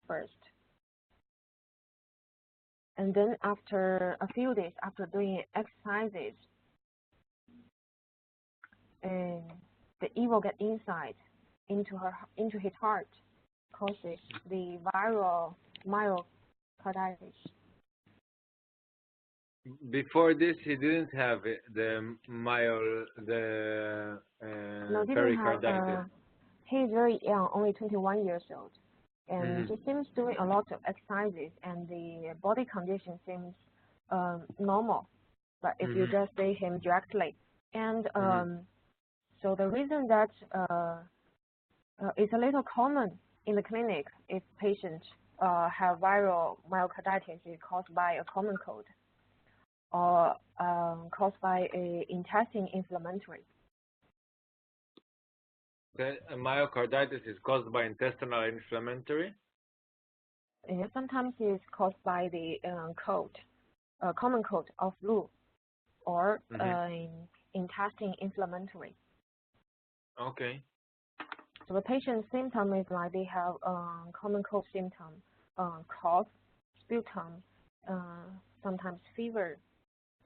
first. And then after a few days, after doing exercises, the E will get inside into his heart, causes the viral myocarditis. Before this, he didn't have No, didn't have. pericarditis. He's very young, only 21 years old, and he seems doing a lot of exercises, and the body condition seems normal. But if you just see him directly, and so the reason that it's a little common in the clinic if patients have viral myocarditis is caused by a common cold or caused by a intestine inflammatory. The myocarditis is caused by intestinal inflammatory? And sometimes it's caused by the common cold or flu or intestine inflammatory. Okay. So the patient's symptom is like they have common cold symptom, cough, sputum, sometimes fever,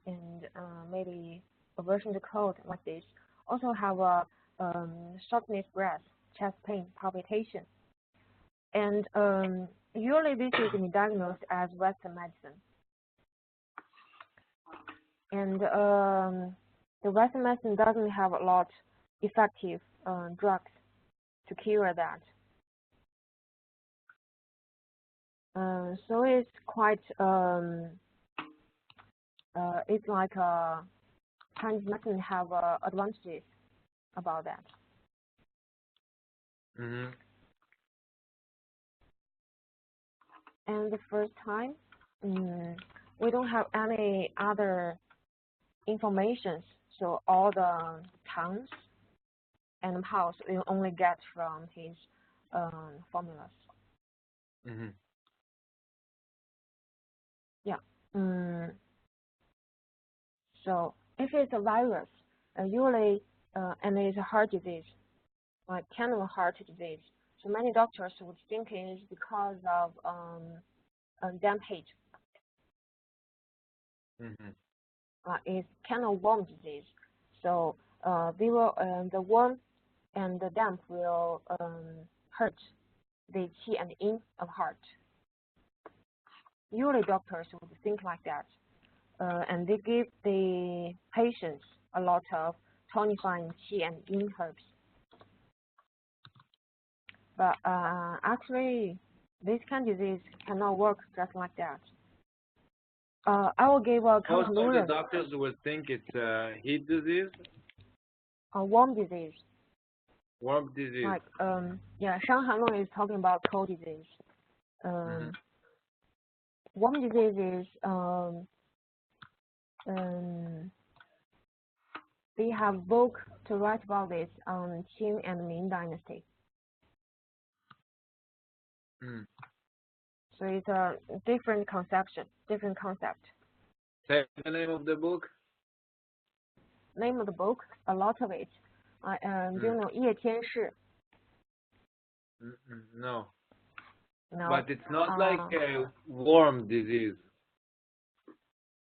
and maybe aversion to cold like this. Also have a shortness breath, chest pain, palpitation. And usually this is diagnosed as Western medicine. And the Western medicine doesn't have a lot effective drugs to cure that. So it's quite, it's like Chinese medicine have advantages about that. And the first time, we don't have any other information, so all the towns and pulse we only get from his formulas. Yeah. So if it's a virus, usually, and it's a heart disease, like congenital heart disease, so many doctors would think it is because of damage. It's congenital worm disease. So the worm and the damp will hurt the qi and yin of heart. Usually doctors would think like that, and they give the patients a lot of tonifying qi and yin herbs. But actually, this kind of disease cannot work just like that. I will give a conclusion. Most of the doctors would think it's heat disease? Worm disease. Worm disease. Like, yeah, Shanghai is talking about cold disease. Worm disease is, they have book to write about this on Qing and Ming Dynasty. So it's a different conception, different concept. Say the name of the book? Name of the book, a lot of it. Do you know 叶天士? No. No. But it's not like a worm disease.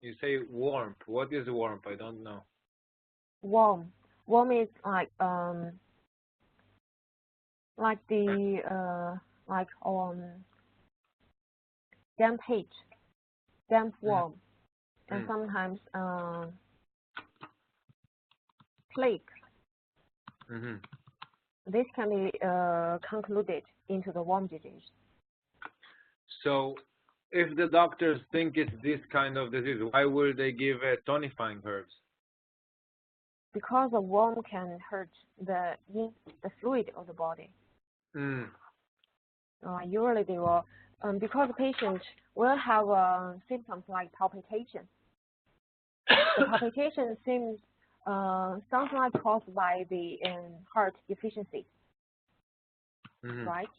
You say warmth. What is warmth? I don't know. Worm. Worm is like the damp heat, damp worm, and sometimes plague. This can be concluded into the worm disease. So, if the doctors think it's this kind of disease, why would they give tonifying herbs? Because the worm can hurt the fluid of the body. Usually they will, because the patient will have symptoms like palpitation. The palpitation sounds like caused by the heart deficiency, right?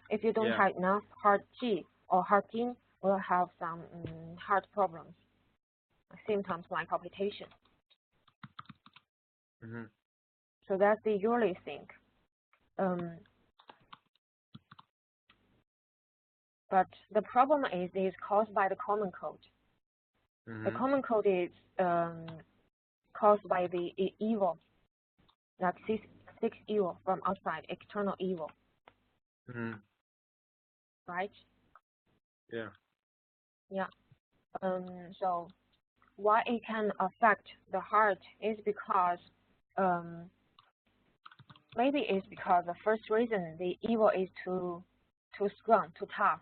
If you don't have enough heart qi or heart yin, will have some heart problems, symptoms like palpitation. So that's the usually thing. But the problem is it is caused by the common cold. The common cold is caused by the evil, like six evil from outside, external evil. Right? Yeah. Yeah. So why it can affect the heart is because maybe it's because the first reason the evil is too strong, too tough.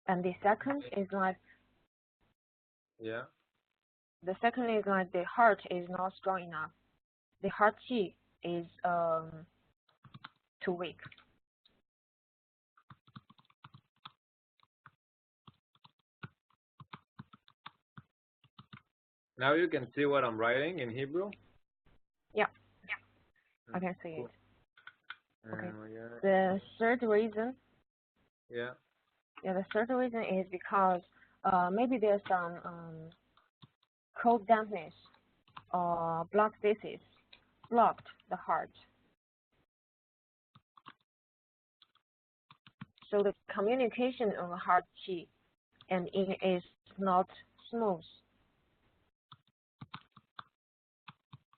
And the second is like the second is like the heart is not strong enough. The heart qi is too weak. Now you can see what I'm writing in Hebrew? Yeah. I can see it. Okay. Yeah. The third reason. Yeah. Yeah, the third reason is because maybe there's some cold dampness or blood disease blocked the heart. So the communication of the heart qi and yin is not smooth.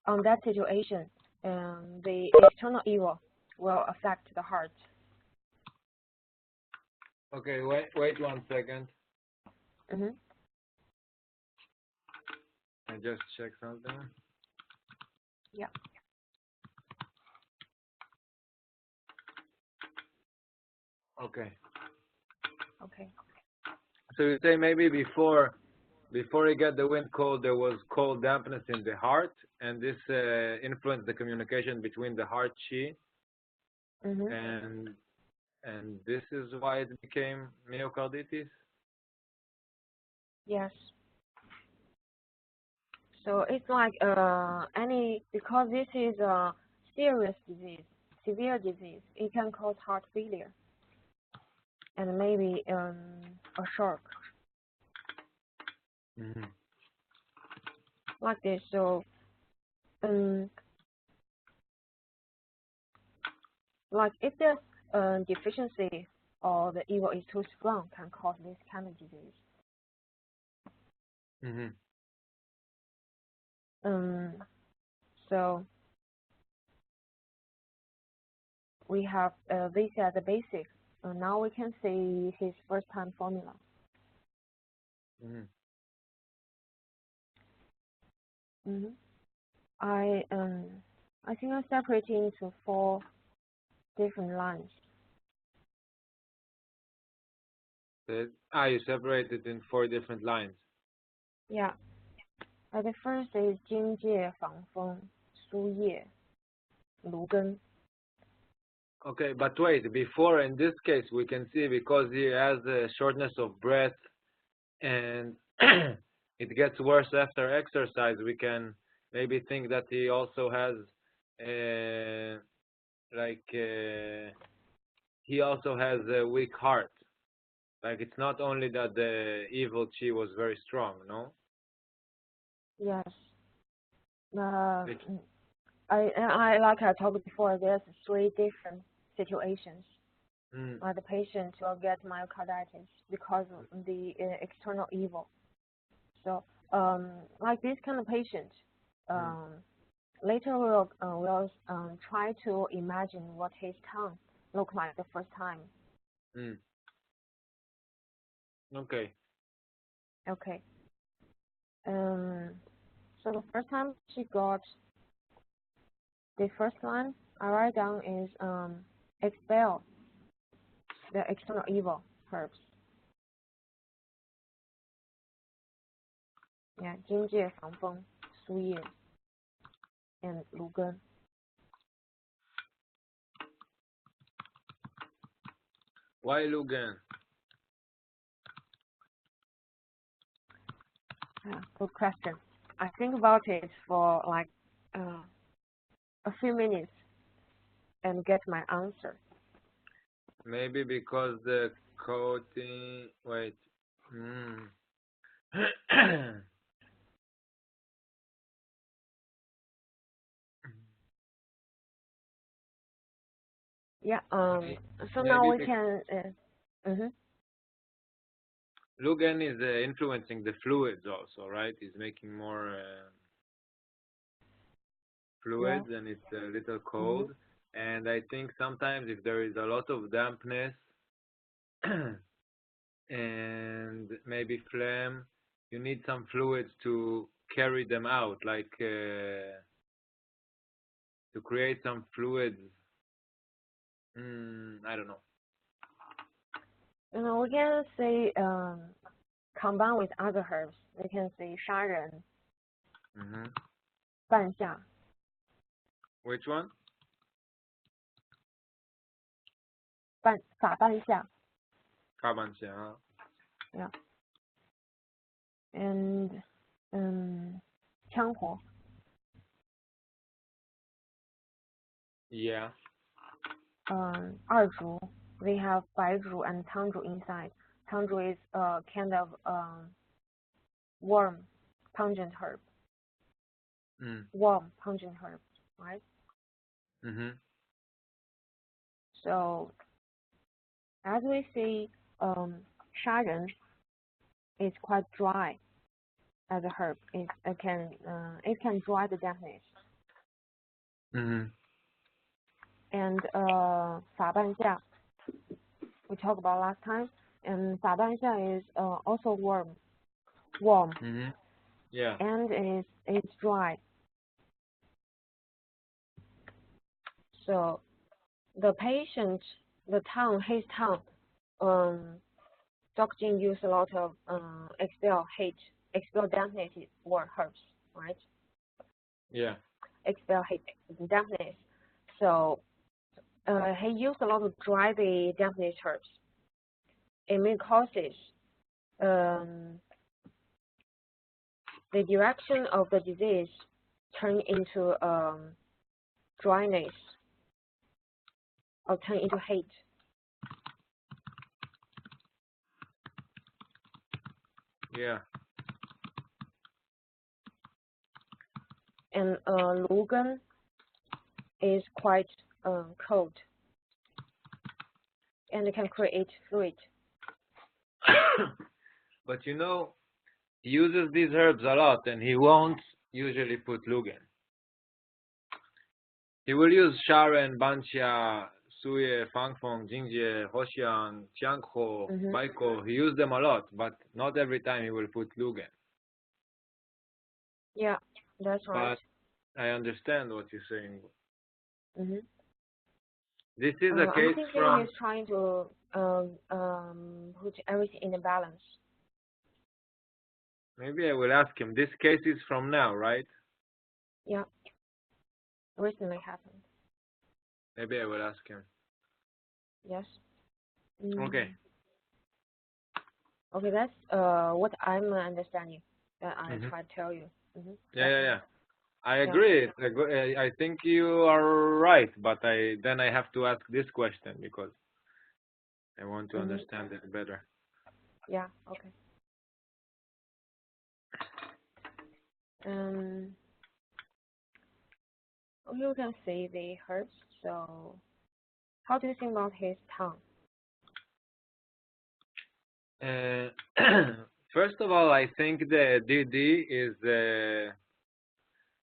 On that situation, the external evil will affect the heart. Okay, wait 1 second. I just check something. Yeah. Okay. Okay. So you say maybe before you get the wind cold, there was cold dampness in the heart, and this influenced the communication between the heart qi, and this is why it became myocarditis? Yes. So it's like because this is a serious disease, severe disease, it can cause heart failure and maybe a shock. Like this. So like if there's deficiency or the evil is too strong, can cause this kind of disease. So we have this as the basic. Now we can see his first time formula. I think I separate into 4 different lines. You separate it in 4 different lines. Yeah. The first is 荆芥防风苏叶芦根. Okay, but wait, before in this case we can see because he has a shortness of breath and it gets worse after exercise, we can maybe think that he also has he also has a weak heart. Like it's not only that the evil chi was very strong, no? Yes. I like I talked before, there's 3 different situations. The patient will get myocarditis because of the external evil. So like this kind of patient, later we'll try to imagine what his tongue looked like the first time. Okay. Okay. So the first time she got the first line I write down is expel the external evil herbs. Yeah, 荆芥防风苏叶 and 芦根. Why Lugan? Good question. I think about it for like a few minutes and get my answer. Maybe because the coating. Wait. Yeah. So now Maybe we can. Lugan is influencing the fluids also, right? He's making more Yeah. fluids, and it's a little Mhm. cold. And I think sometimes if there is a lot of dampness and maybe phlegm, you need some fluids to carry them out, like to create some fluids. I don't know. We can say combine with other herbs. We can say 砂仁、半夏、Which one? 法半夏。Kabancha. Yeah. And 羌活。Yeah. 二竹。They have 白竹 and 汤竹 inside. 汤竹 is a kind of warm, pungent herb. Warm, pungent herb, right? So, as we see, 砂仁 is quite dry as a herb. It can dry the dampness. And 法半夏 we talked about last time, and 法半夏 is also warm. Yeah. And it's dry. So the patient, his tongue, Dr. Jin used a lot of expel dampness or herbs, right? Yeah. Expel dampness. So he used a lot of dry the dampness herbs. It may causes the direction of the disease turn into dryness or turn into heat. Yeah. And Lugan is quite cold and it can create fluid. But he uses these herbs a lot, and he won't usually put Lugan. He will use Sharon, Banxia, Suye, Fangfeng, Jingje, Hoshiang, Jiangho, Baiko. He used them a lot, but not every time he will put Lugan. Yeah, that's right. But I understand what you're saying. This is a I'm case thinking from... he's trying to put everything in a balance. Maybe I will ask him. This case is from now, right? Yeah, recently happened. Maybe I will ask him. Yes. Okay. Okay, that's what I'm understanding. That I try to tell you. Yeah. I agree. I think you are right, but then I have to ask this question because I want to understand it better. Yeah. Okay. You can see the herbs. So, how do you think about his tongue? First of all, I think the DD is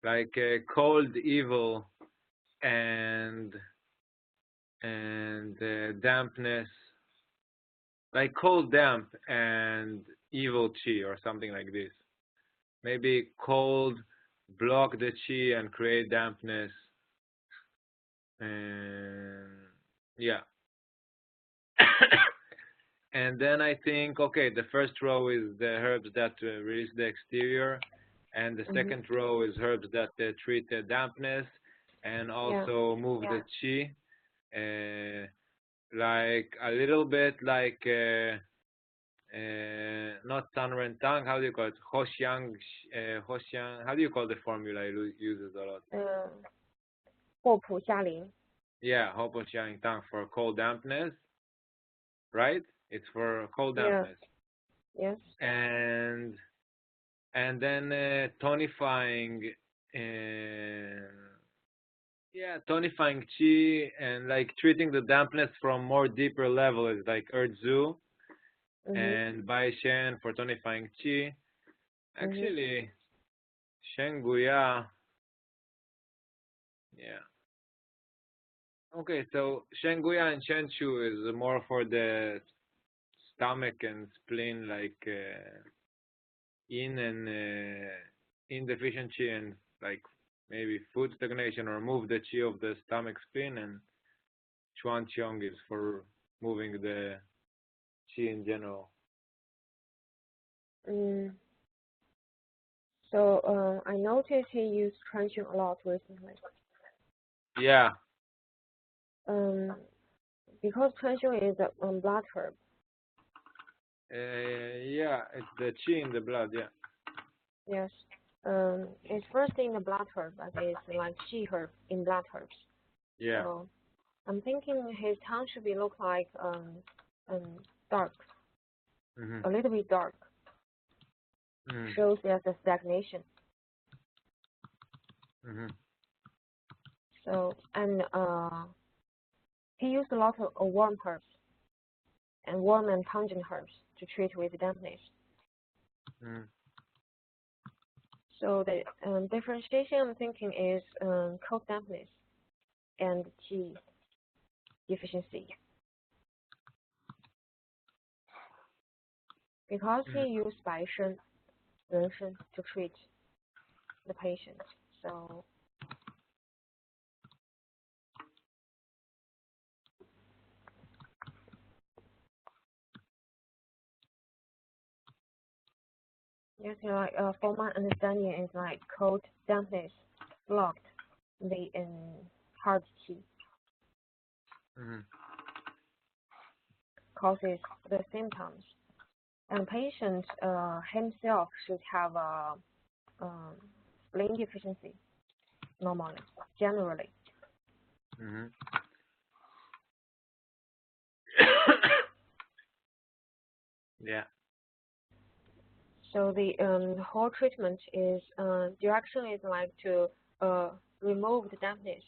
like cold, evil, and dampness, like cold, damp, and evil chi, or something like this. Maybe cold block the chi and create dampness. Yeah. And then I think, okay, the first row is the herbs that release the exterior, and the second row is herbs that treat the dampness and also move the chi, like a little bit like not Sanren Tang, how do you call it? Hoshiang, how do you call the formula he uses a lot? 霍普夏林. Yeah, Hopo Xiang Tang for cold dampness, right? It's for cold dampness. Yes. And then tonifying Yeah, tonifying qi and like treating the dampness from more deeper level is like Erzu Mhm. and Bai Shen for tonifying qi. Mhm. Actually, Shen Guya, yeah. Okay, so Shen Guya and Shen Chu is more for the stomach and spleen, like yin and deficient qi and like maybe food stagnation or move the qi of the stomach spleen, and Chuan Qiong is for moving the qi in general. Mm. So I noticed he used trenching a lot recently. Yeah, Um, because trenching is a blood herb. yeah, it's the qi in the blood, yeah. Yes. It's first in the blood herb, but it's like she herb in blood herbs. Yeah. So I'm thinking his tongue should be look like dark, Mhm. a little bit dark. Mhm. Shows there's a stagnation. Mhm. So and he used a lot of warm herbs and warm and pungent herbs to treat with dampness. Mhm. So the differentiation I'm thinking is cold dampness and qi deficiency. Because he Mhm. used 白参 人参 to treat the patient. So yes, like for my understanding is like cold dampness blocked the heart qi Mhm. causes the symptoms. And patient himself should have a um, spleen deficiency normally, generally. Mhm. Yeah. So the whole treatment is direction is like to remove the dampness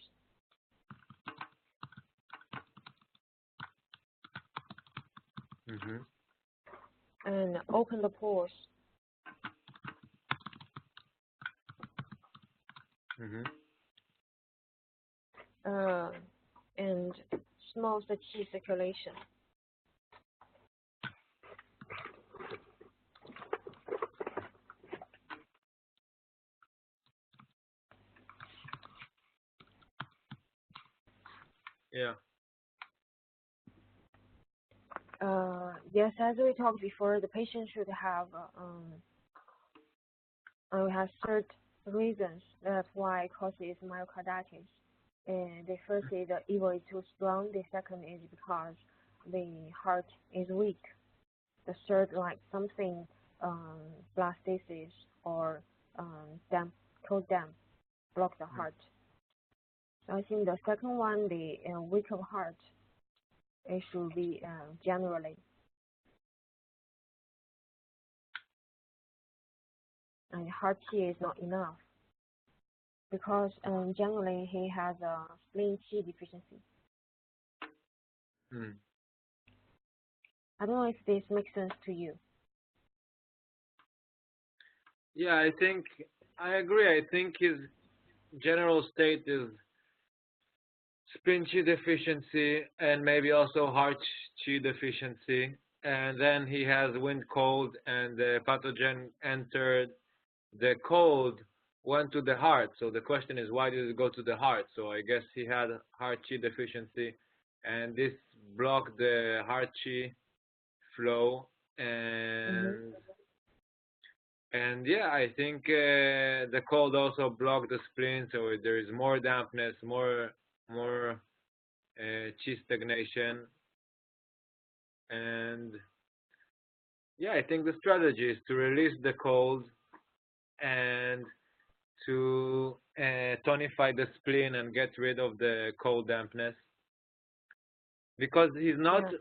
Mhm. and open the pores Mhm. uh, and smooth the qi circulation. Yeah. Yes, as we talked before, the patient should have we have certain reasons that's why causes myocarditis. And the first is the ego is too strong. The second is because the heart is weak. The third, like something blood stasis or damp, cold damp, block the heart. So I think the second one, the weak of heart, it should be generally, and heart qi is not enough because generally he has a spleen qi deficiency. Mhm. I don't know if this makes sense to you. Yeah, I think I agree. I think his general state is spleen qi deficiency and maybe also heart qi deficiency. And then he has wind cold and the pathogen entered the cold went to the heart. So the question is, why did it go to the heart? So I guess he had heart qi deficiency, and this blocked the heart qi flow. Mhm. And yeah, I think the cold also blocked the spleen, so there is more dampness, more qi stagnation, and yeah, I think the strategy is to release the cold and to tonify the spleen and get rid of the cold dampness, because he's not Yeah.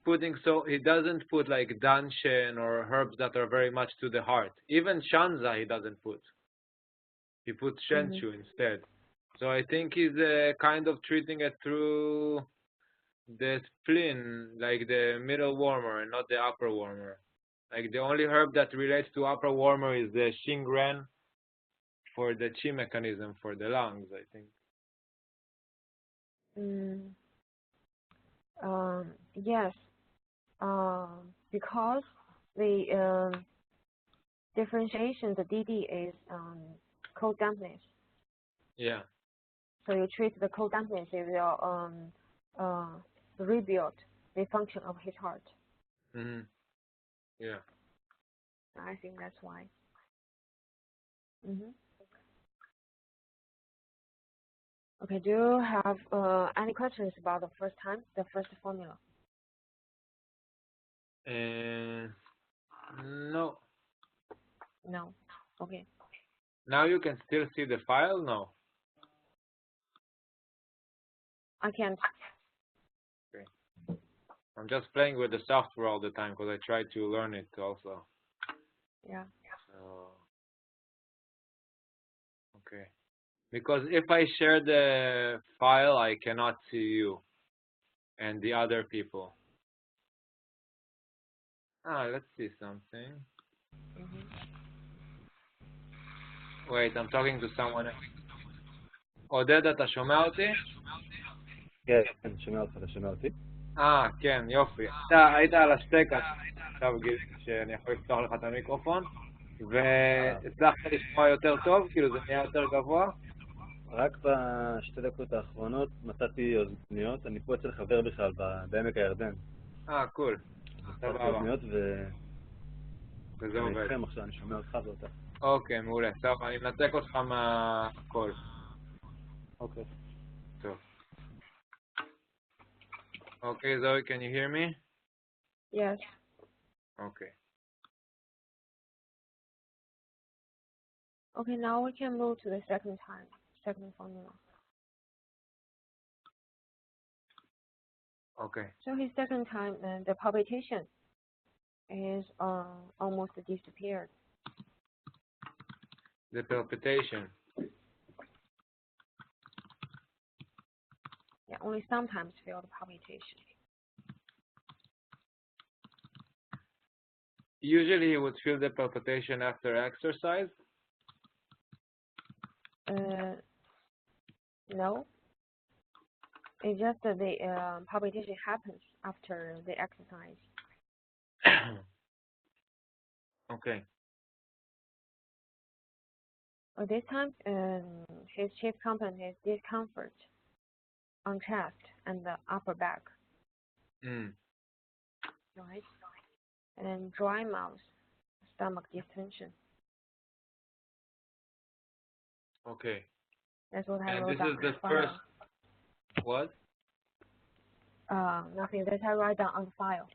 putting, so he doesn't put like danshen or herbs that are very much to the heart. Even shanza he doesn't put. He puts Mhm. shenshu instead. So I think he's kind of treating it through the spleen, like the middle warmer, and not the upper warmer. Like the only herb that relates to upper warmer is the shingren for the chi mechanism for the lungs, I think. Mm, yes. Because the differentiation, the DD is cold dampness. Yeah. So you treat the cold dampness, it will rebuild the function of his heart. Mhm. Yeah. I think that's why. Mm-hmm. Okay, do you have any questions about the first formula? No. No. Okay. Now you can still see the file? No. I can't. Okay. I'm just playing with the software all the time because I try to learn it also. Yeah. So, okay. Because if I share the file, I cannot see you and the other people. Let's see something. Mm-hmm. Wait, I'm talking to someone else. עודד, אתה שומע אותי? כן, שומע אותך, אתה שומע אותי? כן, יופי. אתה היית על השתק, עכשיו גיליתי שאני יכול לפתוח לך את המיקרופון, והצלחת לשמוע יותר טוב? כאילו זה נהיה יותר גבוה? רק בשתי דקות האחרונות מצאתי אוזניות, אני פה אצל חבר בכלל בעמק הירדן. קול. מצאתי אוזניות וזה עובד. אני איתכם עכשיו, אני שומע אותך ואותך. אוקיי, מעולה. טוב, אני מנתק אותך מהקול. אוקיי. טוב. Okay, Zoe, can you hear me? Yes. Okay. Okay, now we can move to the second formula. Okay. So his second time, the palpitation is almost disappeared. The palpitation. Yeah, only sometimes feel the palpitation. Usually he would feel the palpitation after exercise? No. It's just that the palpitation happens after the exercise. Okay. This time, his chief complaint is discomfort on chest and the upper back. Right? And dry mouth, stomach distension. Okay. That's what I and wrote this down. is the first. What? Nothing. That I write down on the file.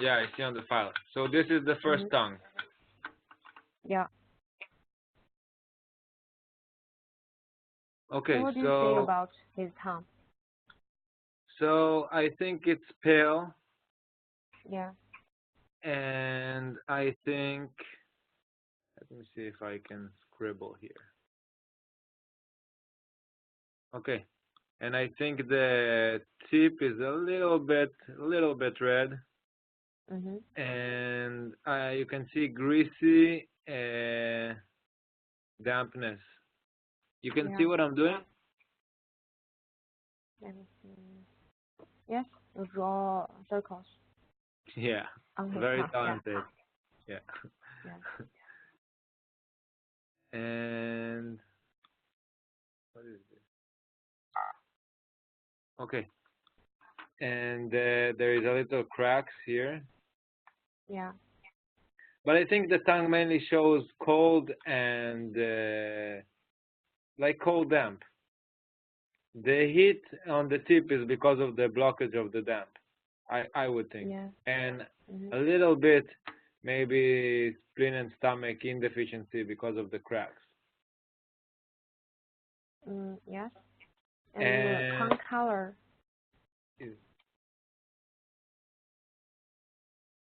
Yeah, I see on the file. So this is the first tongue. Yeah. Okay, so what do you say about his tongue? So I think it's pale. Yeah. And I think, let me see if I can scribble here. Okay. And I think the tip is a little bit red. And you can see greasy dampness. You can see what I'm doing? Let me see. Yes, you draw circles. Yeah, very talented. Yeah. And what is this? Okay. And there is a little cracks here. Yeah. But I think the tongue mainly shows cold and like cold damp. The heat on the tip is because of the blockage of the damp, I would think. Yeah. And a little bit maybe spleen and stomach insufficiency because of the cracks. Yes. And tongue color.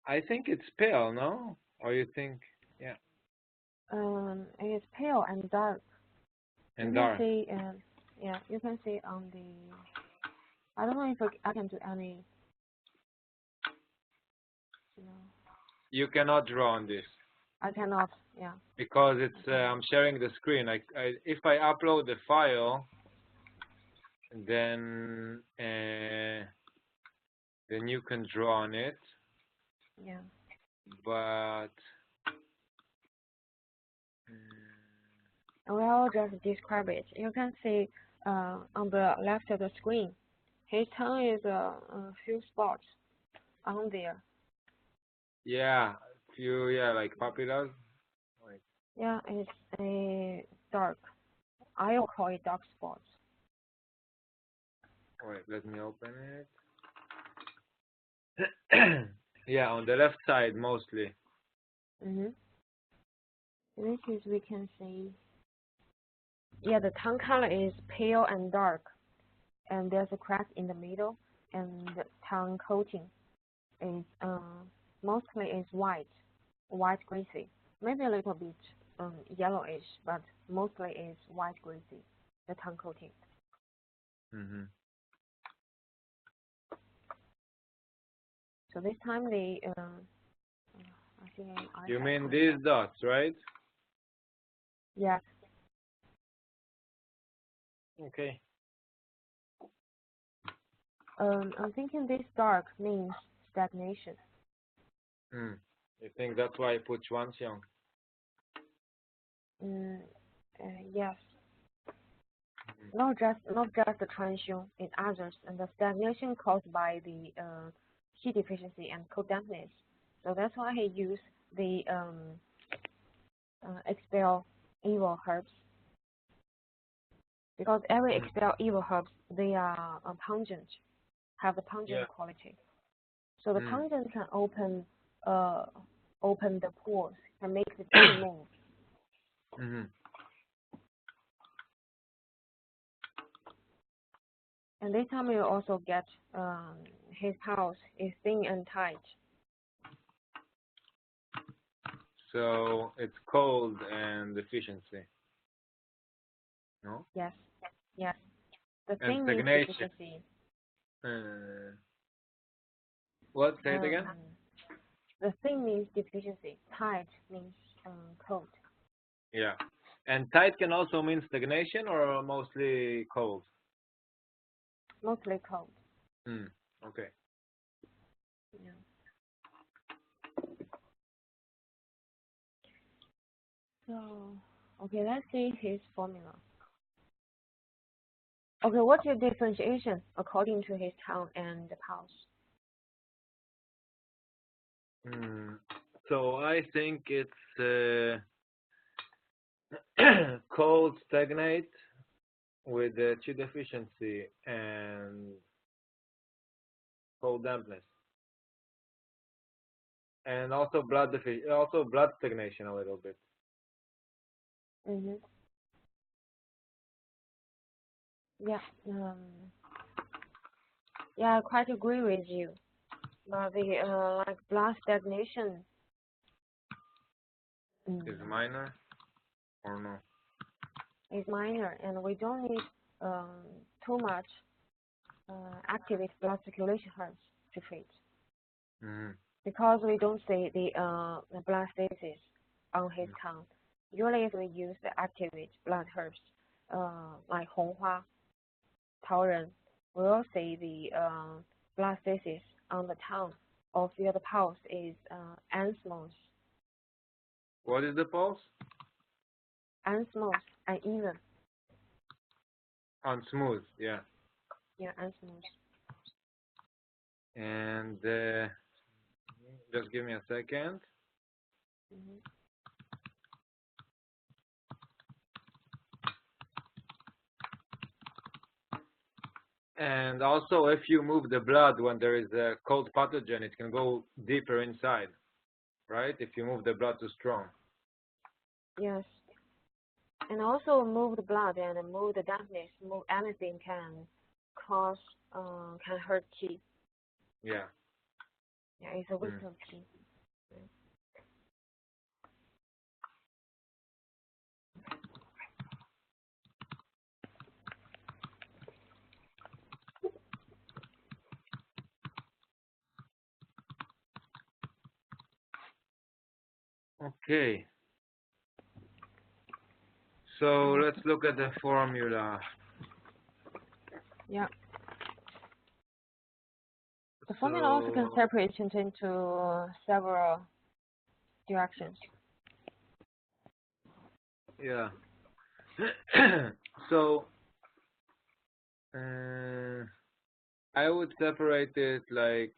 I think it's pale, no? Or you think, yeah? It's pale and dark. and you dark. can see, yeah, you can see on the. I don't know if I can do any. You know, You cannot draw on this I cannot. Yeah. because it's I'm sharing the screen. If I upload the file, then you can draw on it. Yeah. But Well, just describe it. You can see on the left of the screen, his tongue is a few spots on there. yeah, like papillas. Like, Yeah, it's a dark. I'll call it dark spots. wait, let me open it. Yeah, on the left side mostly. Mm-hmm. This is we can see. Yeah, the tongue color is pale and dark, and there's a crack in the middle, and the tongue coating is mostly is white greasy, maybe a little bit yellowish, but mostly is white greasy, the tongue coating. Mm-hmm. So this time the I think I You mean these dots, right? yeah. Okay. I'm thinking this dark means stagnation. You think that's why I put Chuanxiang? Yes. Not just the transient in others, and the stagnation caused by the heat deficiency and cold dampness. So that's why he used the expel evil herbs, because every expel evil herbs, they are pungent, have the pungent quality. So the pungent can open the pores, can make the tea move. Mm-hmm. And this time you also get his house is thin and tight. So it's cold and deficiency. No? Yes, yes. The And thing is stagnation. deficiency. What? Say it again? The thing means deficiency. Tight means cold. Yeah. And tight can also mean stagnation or mostly cold? Mostly cold. Okay. Yeah. So, okay, let's see his formula. Okay, what's your differentiation according to his town and the pulse? So I think it's cold stagnate with chi deficiency and cold dampness, and also blood stagnation a little bit. Yeah. Yeah, I quite agree with you. But the like blood stagnation Is minor or no? is minor, and we don't need too much activate blood circulation herbs to treat, because we don't see the blood stasis on his tongue. Usually, if we use the activate blood herbs like Honghua, Taoren, we will see the blood stasis on the tongue or feel the pulse is unsmooth. What is the pulse? Unsmooth, uneven. Unsmooth, yeah. Yeah, unsmooth. And just give me a second. And also, if you move the blood when there is a cold pathogen, it can go deeper inside, right? If you move the blood too strong. Yes. And also move the blood and move the dampness, move anything can cause, can hurt qi. Yeah. Yeah, it's a waste of qi. Okay. So let's look at the formula. Yeah. The formula also can separate it into several directions. Yeah. So I would separate it like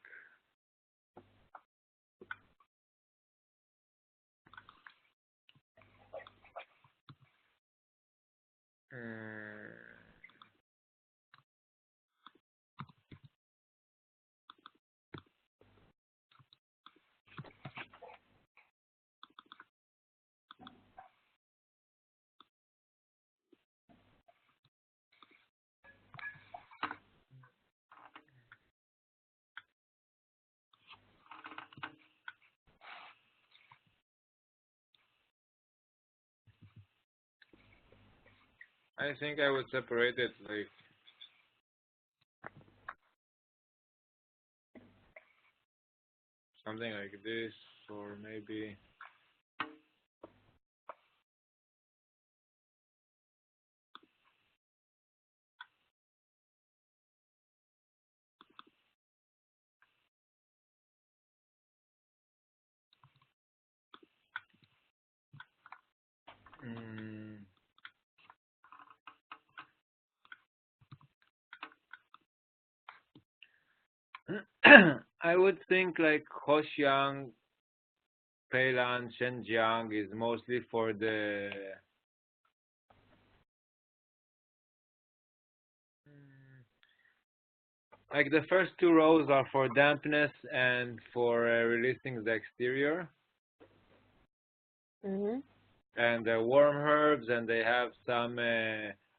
I think I would separate it like something like this, or maybe I would think like Hoxiang, Peilan, Shenzhen is mostly for the like the first two rows are for dampness and for releasing the exterior. And they're warm herbs, and they have some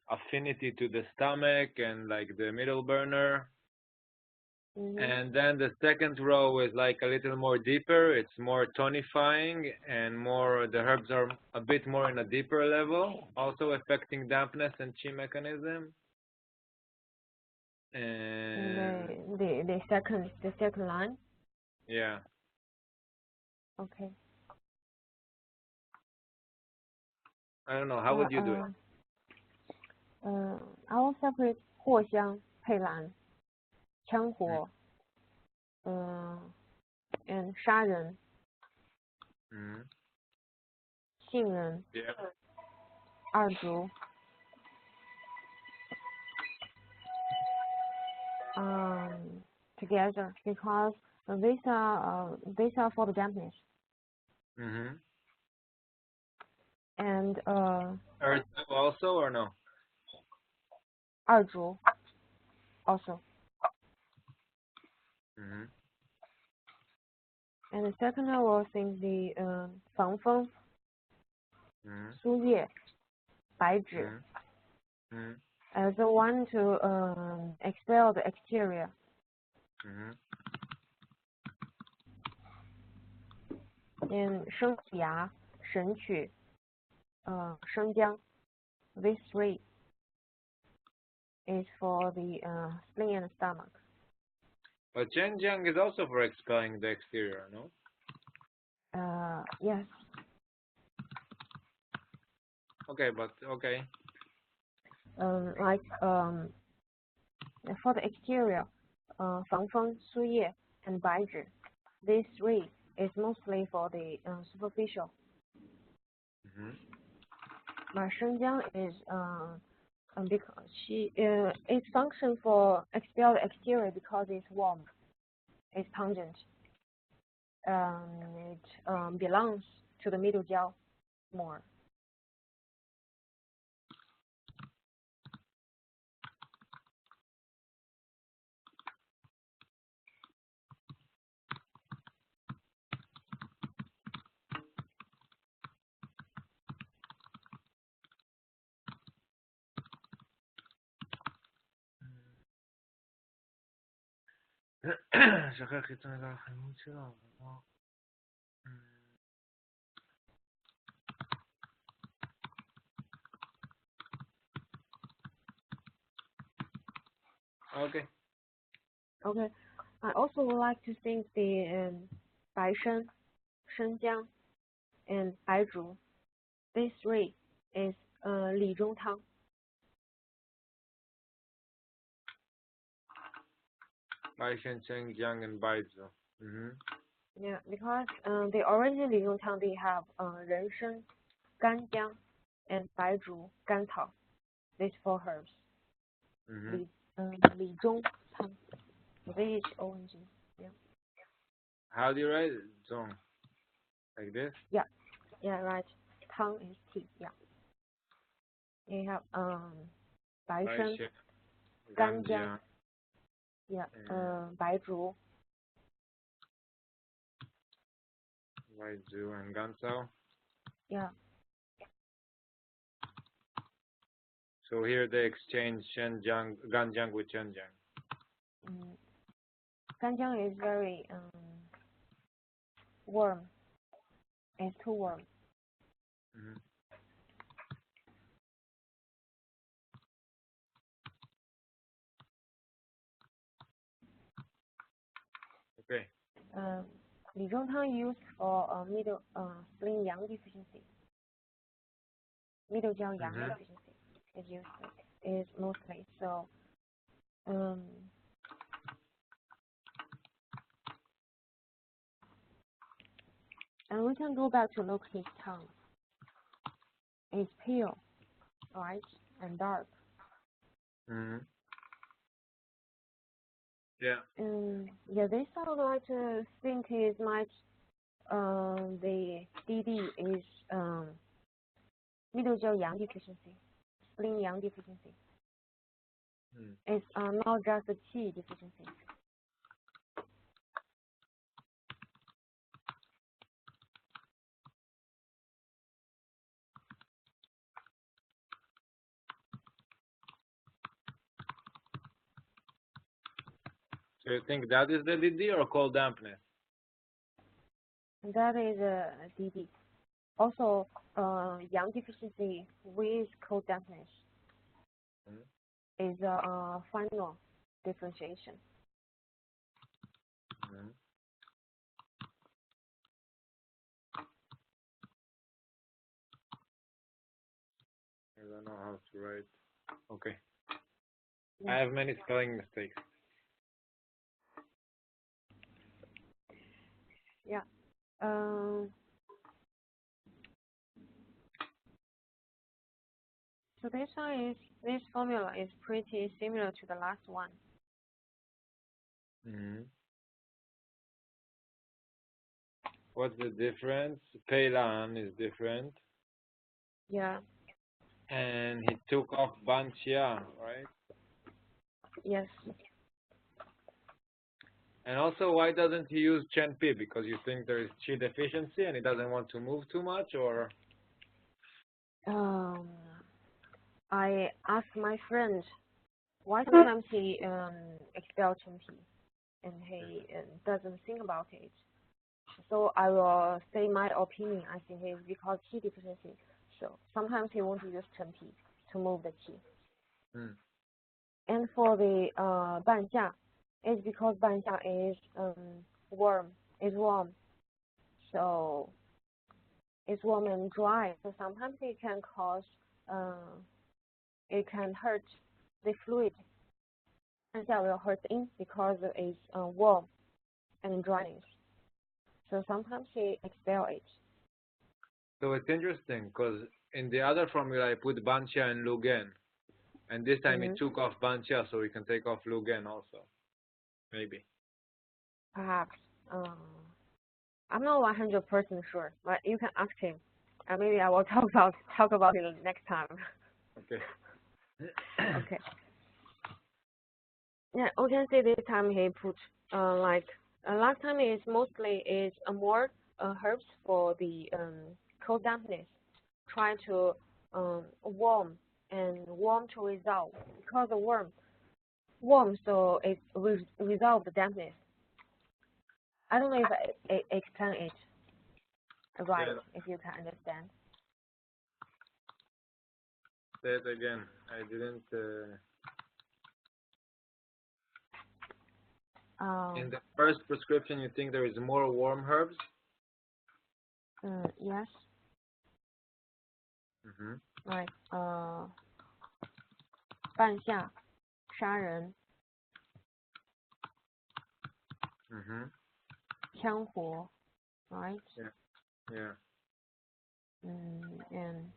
affinity to the stomach and like the middle burner. And then the second row is like a little more deeper. It's more tonifying and more, the herbs are a bit more in a deeper level, also affecting dampness and chi mechanism. And the second line. Yeah. Okay. I don't know. How would you do it? I will separate 藿香、佩兰、羌活, and 砂仁, 杏仁, Yeah. 二竹, together because these are for the dampness. And Earth also or no? 二竹 also. And the second I will think the 防风, 苏叶, 白芷, as the one to expel the exterior. And 生芽, 神曲, 生姜, these three is for the spleen and stomach. But Zhenjiang is also for expelling the exterior, no? Yes. Okay, but okay. Like for the exterior, 防风, 苏叶, and 白芷, these three is mostly for the superficial. But 生姜 is because its function for expel the exterior because it's warm, it's pungent. It belongs to the middle jiao more. Okay. Okay. I also would like to think the 白参, 生姜, and 白术. These three is 理中汤. Bai Shen Cheng Jiang and Baizu. Yeah, because the original 理中汤 they have 人参, 干姜, and 白术, 甘草. These four herbs. 理中汤. VHONG. Yeah. How do you write it? Zong. Like this? Yeah, right. Tang is tea. Yeah. You have 白参, 干姜, yeah, 白术, Baizu and Gansao. yeah. So here they exchange Shenjiang, Ganjiang with Shenjiang. Ganjiang is very warm. It's too warm. Okay. 理中汤 used for middle spleen yang deficiency. Middle jiao yang deficiency is used is mostly so. And we can go back to look his tongue. It's pale, right, and dark. Yeah. Yeah, they sort of like to think is much. The DD is middle jiao yang deficiency, spleen yang deficiency. It's not just a qi deficiency. So you think that is the DD or cold dampness? That is a DD. Also, yang deficiency with cold dampness is a final differentiation. I don't know how to write. Okay. Yeah. I have many spelling mistakes. Yeah. So this formula is pretty similar to the last one. What's the difference? Pei Lan is different. Yeah. And he took off Ban Xia, right? Yes. And also, why doesn't he use Chen Pi? Because you think there is Qi deficiency and he doesn't want to move too much, or? I asked my friend why sometimes he expels Chen Pi and he doesn't think about it. So I will say my opinion. I think it's because Qi deficiency. So sometimes he wants to use Chen Pi to move the Qi. And for the Ban Xia, it's because Ban Xia is warm. It's warm. So it's warm and dry. So sometimes it can cause it can hurt the fluid. Ban Xia will hurt in because it's warm and dryness. So sometimes he expel it. So it's interesting because in the other formula I put Ban Xia and Lu Gen. And this time he took off Ban Xia so we can take off Lu Gen also. Maybe. Perhaps. I'm not 100% sure, but you can ask him. And maybe I will talk about it next time. Okay. Okay. Yeah, we can see this time he put last time is mostly more herbs for the cold dampness. Try to warm to resolve because the warm so it resolve the dampness. I don't know if I explain it right. Yeah. If you can understand. Say it again. I didn't. In the first prescription, you think there is more warm herbs? Yes. Right. 半夏杀人 枪火 right? Yeah. And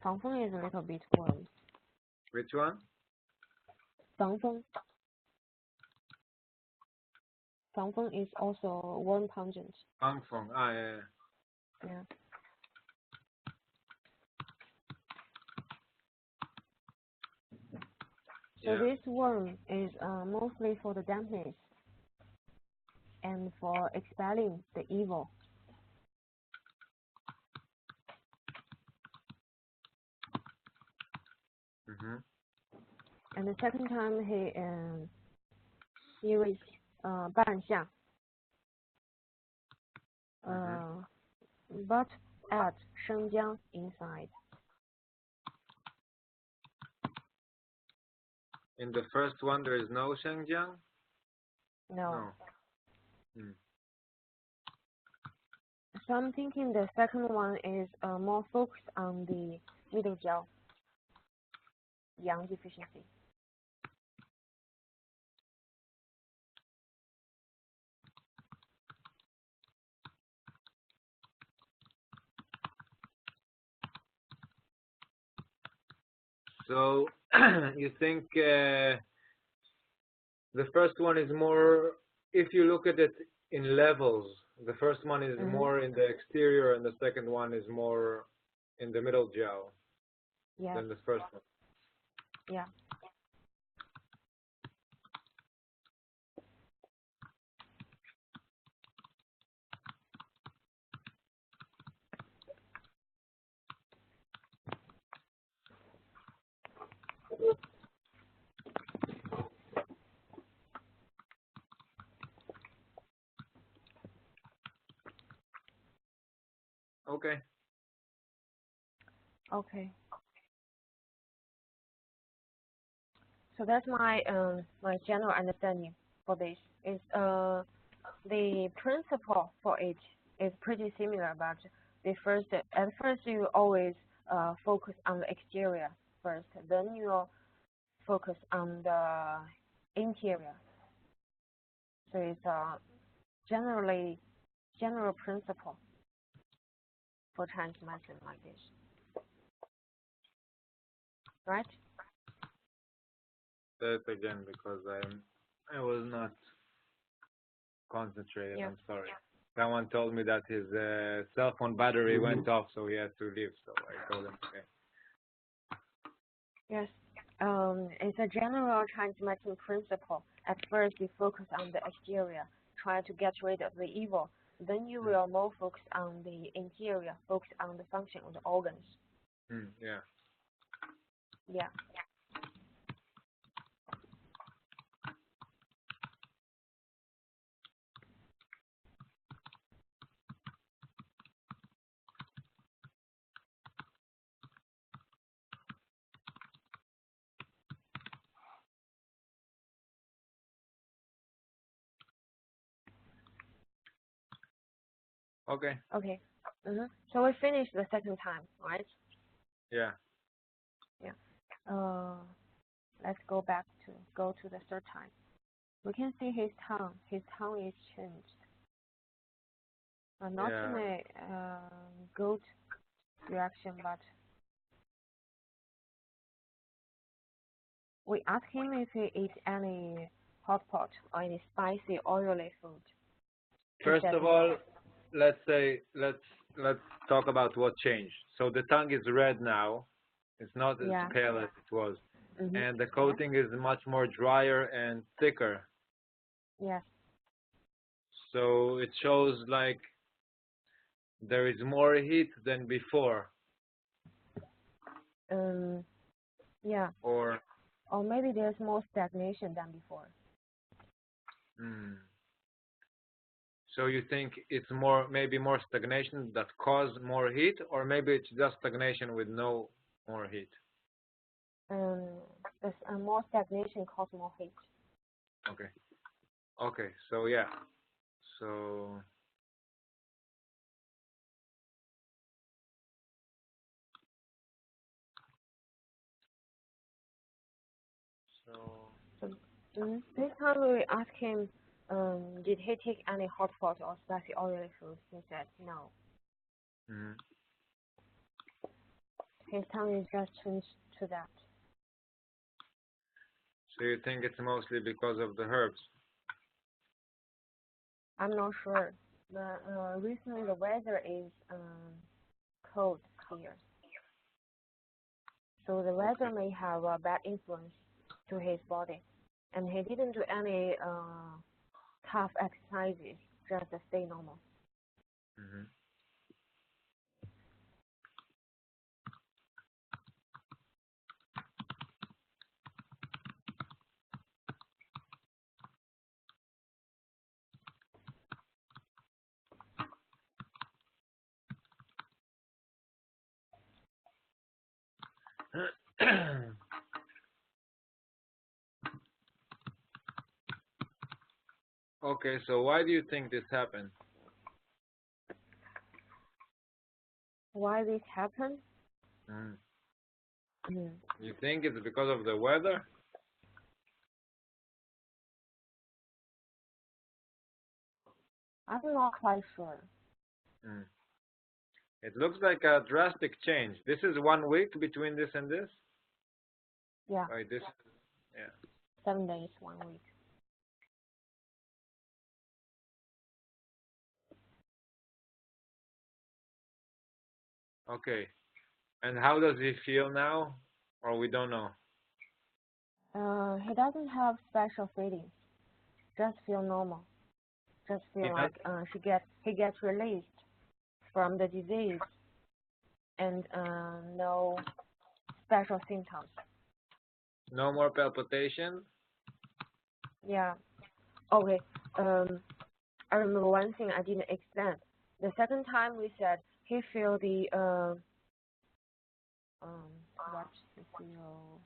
防风 is a little bit warm. Which one? 防风 is also warm pungent. 防风 yeah. Yeah. So this worm is mostly for the dampness and for expelling the evil. And the second time he used 半夏 but add 生姜 inside. In the first one there is no shengjiang? No. So I'm thinking the second one is more focused on the middle jiao, yang deficiency. So you think the first one is more, if you look at it in levels, the first one is more in the exterior and the second one is more in the middle jiao than the first one. Yeah. Okay. Okay. So that's my my general understanding for this. Is the principle for it is pretty similar, but at first you always focus on the exterior first, then you focus on the interior. So it's a general principle for Chinese medicine like this, right? That again because I was not concentrated. Yeah. I'm sorry. Someone told me that his cell phone battery went off, so he has to leave. So I told him, okay. Yes. It's a general Chinese medicine principle. At first, you focus on the exterior, try to get rid of the evil. Then you will more focus on the interior, focus on the function of the organs. Yeah. Yeah. Okay. Okay. So we finished the second time, right? Yeah. Yeah. Let's go to the third time. We can see his tongue. His tongue is changed. Not in a good reaction, but we asked him if he eats any hot pot or any spicy, oily food. First of all, let's talk about what changed. So the tongue is red now. It's not as pale as it was. And the coating is much more drier and thicker. Yes. So it shows like there is more heat than before. Yeah. Or maybe there's more stagnation than before. So you think it's maybe more stagnation that caused more heat, or maybe it's just stagnation with no more heat? There's more stagnation causes more heat. Okay. Okay. So yeah. So So this time we asked him, did he take any hot pot or spicy oily food? He said no. Mm-hmm. His tongue is just changed to that. So you think it's mostly because of the herbs? I'm not sure. But recently the weather is cold here, so the weather may have a bad influence to his body, and he didn't do any tough exercises, just to stay normal. Mm-hmm. Okay, so why do you think this happened? Why this happened? Mm. Mm. You think it's because of the weather? I'm not quite sure. Mm. It looks like a drastic change. This is 1 week between this and this? Yeah, Right, this, yeah. 7 days, 1 week. Okay. And how does he feel now? Or we don't know? He doesn't have special feelings. Just feel normal. Just He feel has like he gets released from the disease and no special symptoms. no more palpitations? Yeah. Okay. I remember one thing I didn't explain. The second time we said he feel the what he feel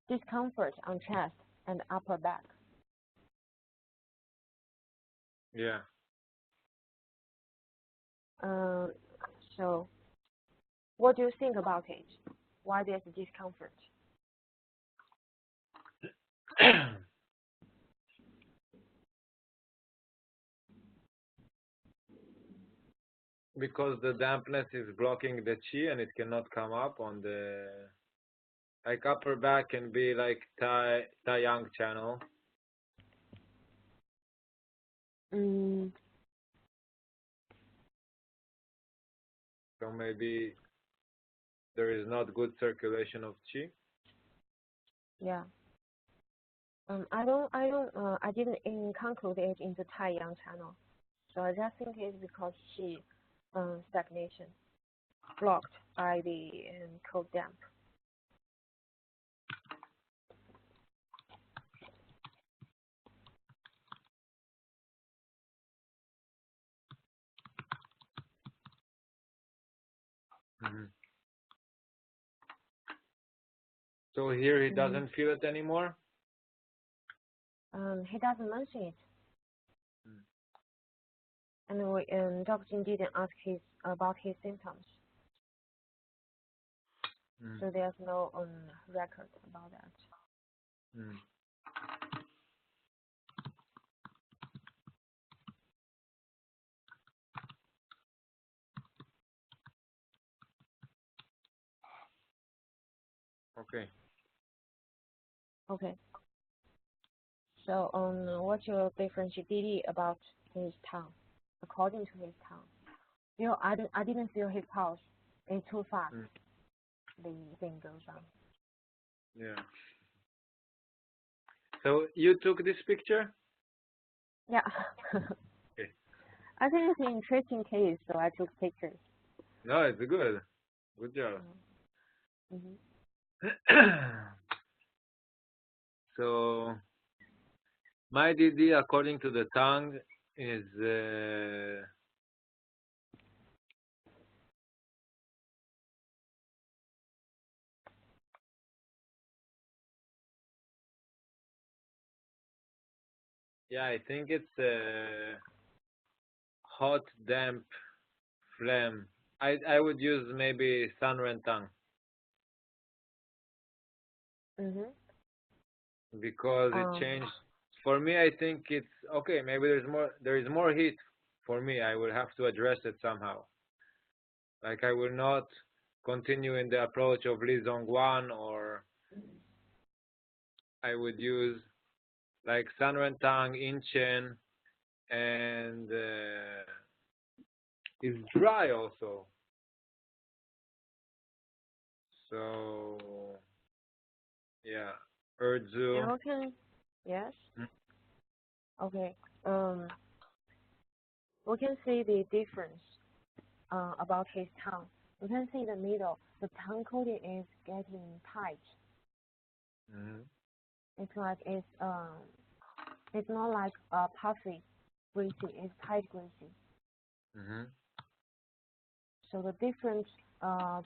discomfort on chest and upper back. Yeah. So what do you think about it? Why there's discomfort? Because the dampness is blocking the chi and it cannot come up on the, like upper back can be like Tai Yang channel. Mm, So maybe there is not good circulation of chi. yeah. I didn't conclude it in the Tai Yang channel. So I just think it's because she stagnation blocked by the cold damp. Mm-hmm. So here he Mm. doesn't feel it anymore? He doesn't mention it. Mm. And Dr. Jin didn't ask about his symptoms. Mm. So there's no record about that. Mm. Okay. Okay. So what's your differentiability about his tongue, according to his tongue? You know, I didn't feel his pulse. It's too fast. Mm. The thing goes on. Yeah. So you took this picture? Yeah. Okay. I think it's an interesting case, so I took pictures. No, it's good. Good job. So my DD according to the tongue is yeah, I think it's hot, damp, phlegm. I would use maybe Sanren tongue. because it Um, changed. For me, I think it's okay. Maybe there is more heat. For me, I will have to address it somehow. Like I will not continue in the approach of Li Zongguan, or I would use like Sanrentang, Inchen, and it's dry also. So yeah, and Urzu. we can, yes, Mm. okay. We can see the difference about his tongue. You can see the middle, the tongue coating is getting tight. Mhm. It's like it's not like puffy, greasy. It's tight, greasy. Mhm. So the difference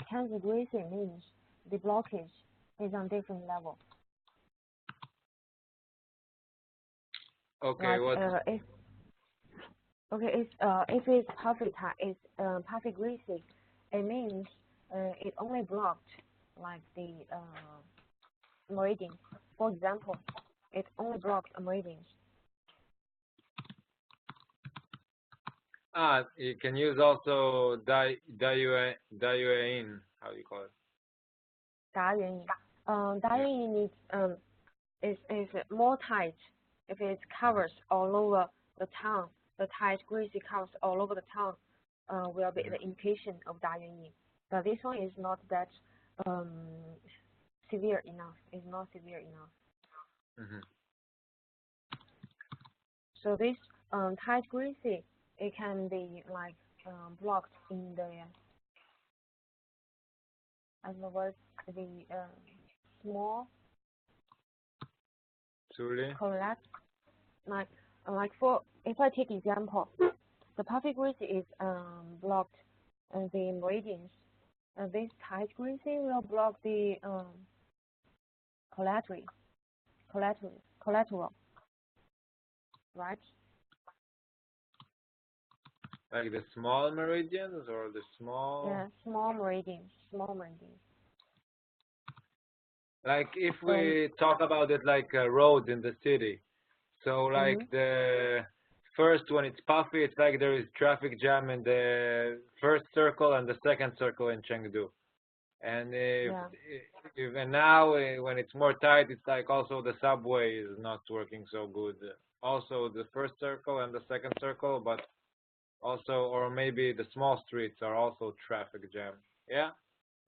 cancer greasy means the blockage is on different level. Okay, Like what? if okay, if it's puffy tight, it's puffy greasy, it means it only blocked like the meridians. For example, it only blocks meridians. You can use also diuane. How do you call it? 达原因. Yeah. 达原因 needs is more tight. If it Mhm. covers all over the tongue, the tight greasy covers all over the tongue, will be Mhm. the indication of 达原因. But this one is not that um, severe enough. It's not severe enough. Mhm. So this tight greasy, it can be like blocked in the, as the word, the small Truly. collect, like for, if I take example, the puffy greasy is blocked the meridians. This tight greasy will block the collateral, collateral, right? Like the small meridians or the small. Yeah, small meridians, small meridians. Like if And we talk about it like roads in the city. So like mm-hmm, the first when it's puffy, it's like there is traffic jam in the first circle and the second circle in Chengdu. And yeah, if and now when it's more tight, it's like also the subway is not working so good. Also the first circle and the second circle, but also or maybe the small streets are also traffic jam. Yeah.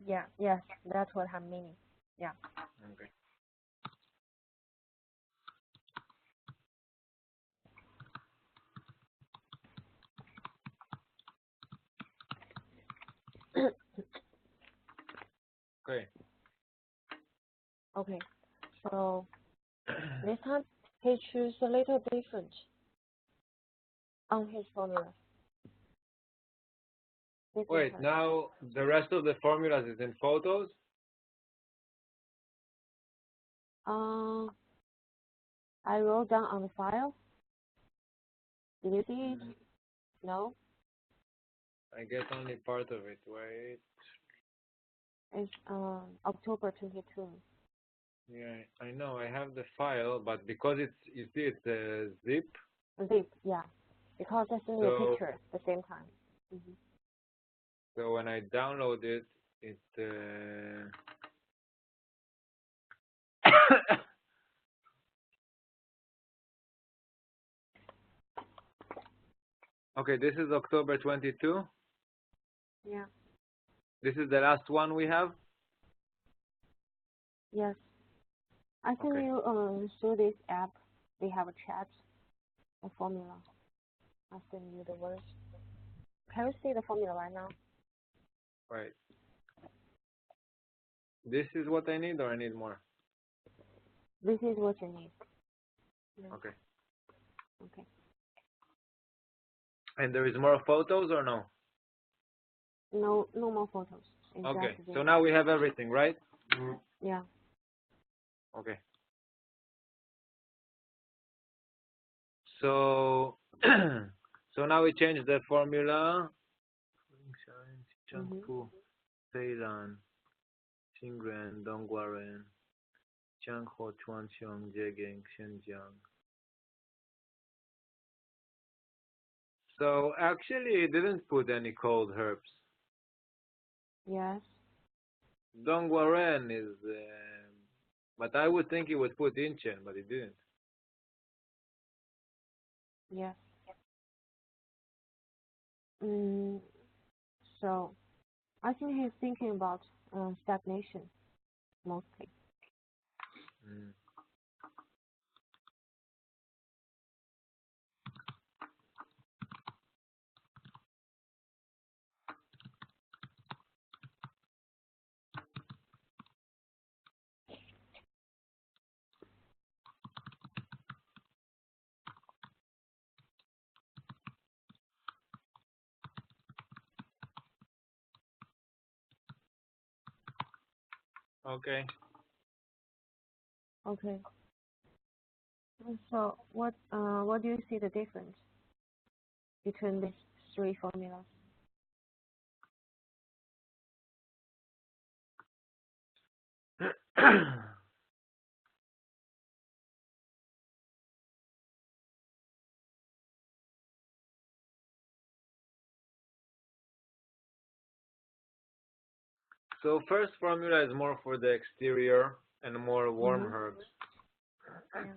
yeah, yes, that's what I'm meaning. Yeah. Okay. Okay. Okay, so this time he choose a little different on his formula. This is Wait. her. Now the rest of the formulas is in photos. Um, I wrote down on the file. Did you see it? Mm, No, I get only part of it. Wait. it's October 22. Yeah, I know. I have the file, but because it's you see it's a zip, Zip, yeah, because I sent you a so picture at the same time. Mm-hmm. so when I download it, it okay. This is October 22. Yeah, This is the last one we have. yes. I sent Okay, you through this app. They have a chat, a formula. I'll send you the words. Can you see the formula right now? right. This is what I need, or I need more. This is what you need. Yeah. Okay. Okay. And there is more photos or no? No, no more photos. It's Okay. just this So now one. we have everything, right? Yeah. Okay. So so now we change the formula. Mhm. Ceylon, Singren, Dongguaren. Jianghuo, Chuanqiang, Jieging, Xinjiang. So actually, it didn't put any cold herbs. Yes. Dongguaren is, but I would think he would put Inchen, but he didn't. Yes. So I think he's thinking about stagnation mostly. Mm. Okay. Okay. So what do you see the difference between these three formulas? So first formula is more for the exterior and more warm herbs. Yeah.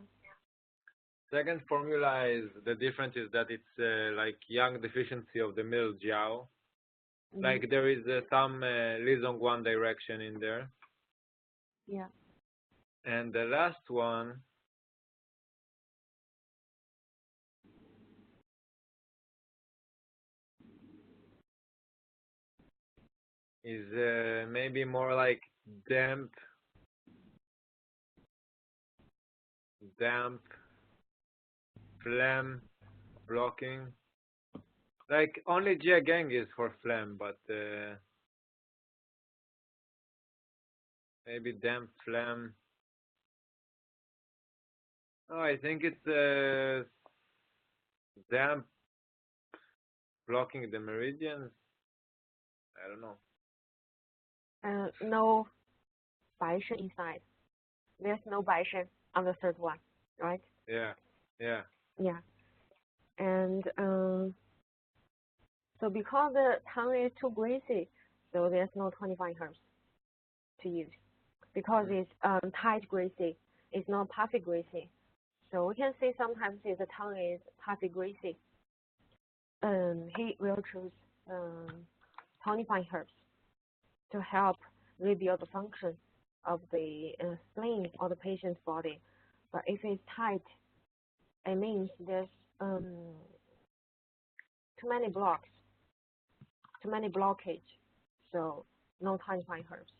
Second formula is the difference is that it's like yang deficiency of the middle jiao. Like there is some Li Zongguan direction in there. Yeah. And the last one is maybe more like damp, phlegm, blocking. Like only Jia is for phlegm, but maybe damp, phlegm. Oh, I think it's damp, blocking the meridians. I don't know. No Baishen inside. There's no Baishen on the third one, right? Yeah, yeah. Yeah. And so because the tongue is too greasy, so there's no 25 herbs to use. Because it's tight greasy, it's not puffy greasy. So we can say sometimes if the tongue is puffy greasy, he will choose 25 herbs to help rebuild the function of the spleen or the patient's body. But if it's tight, it means there's too many blocks, too many blockage. So no 25 herbs.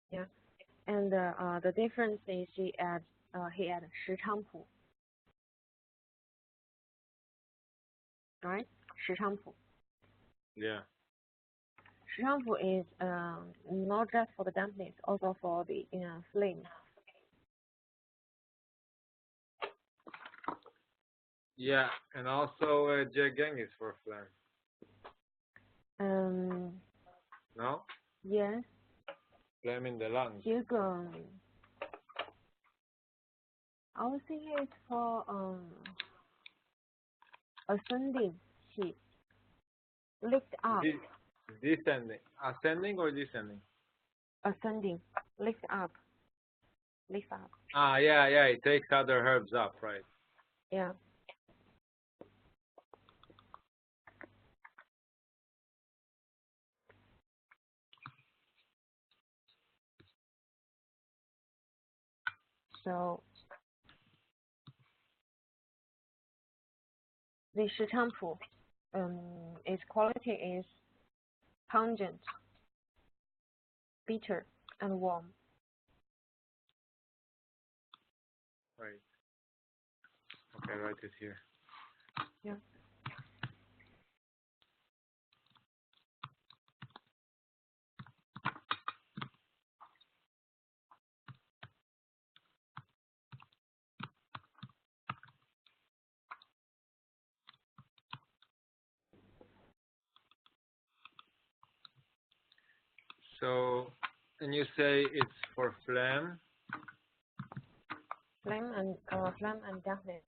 Yeah, and the difference is he add 石菖蒲, right? 石菖蒲. Yeah. 石菖蒲 is not just for the dampness, also for the flame. Yeah, and also Jia is for phlegm. No? Yes. Phlegm in the lungs. 这个 I was thinking it's for ascending heat, lift up. Descending. Ascending or descending? Ascending, lift up, lift up. Ah, yeah, it takes other herbs up, right? Yeah. So the 石菖蒲, its quality is pungent, bitter, and warm. Right. Okay, write it here. Yeah. So, and you say it's for phlegm. Phlegm and dampness.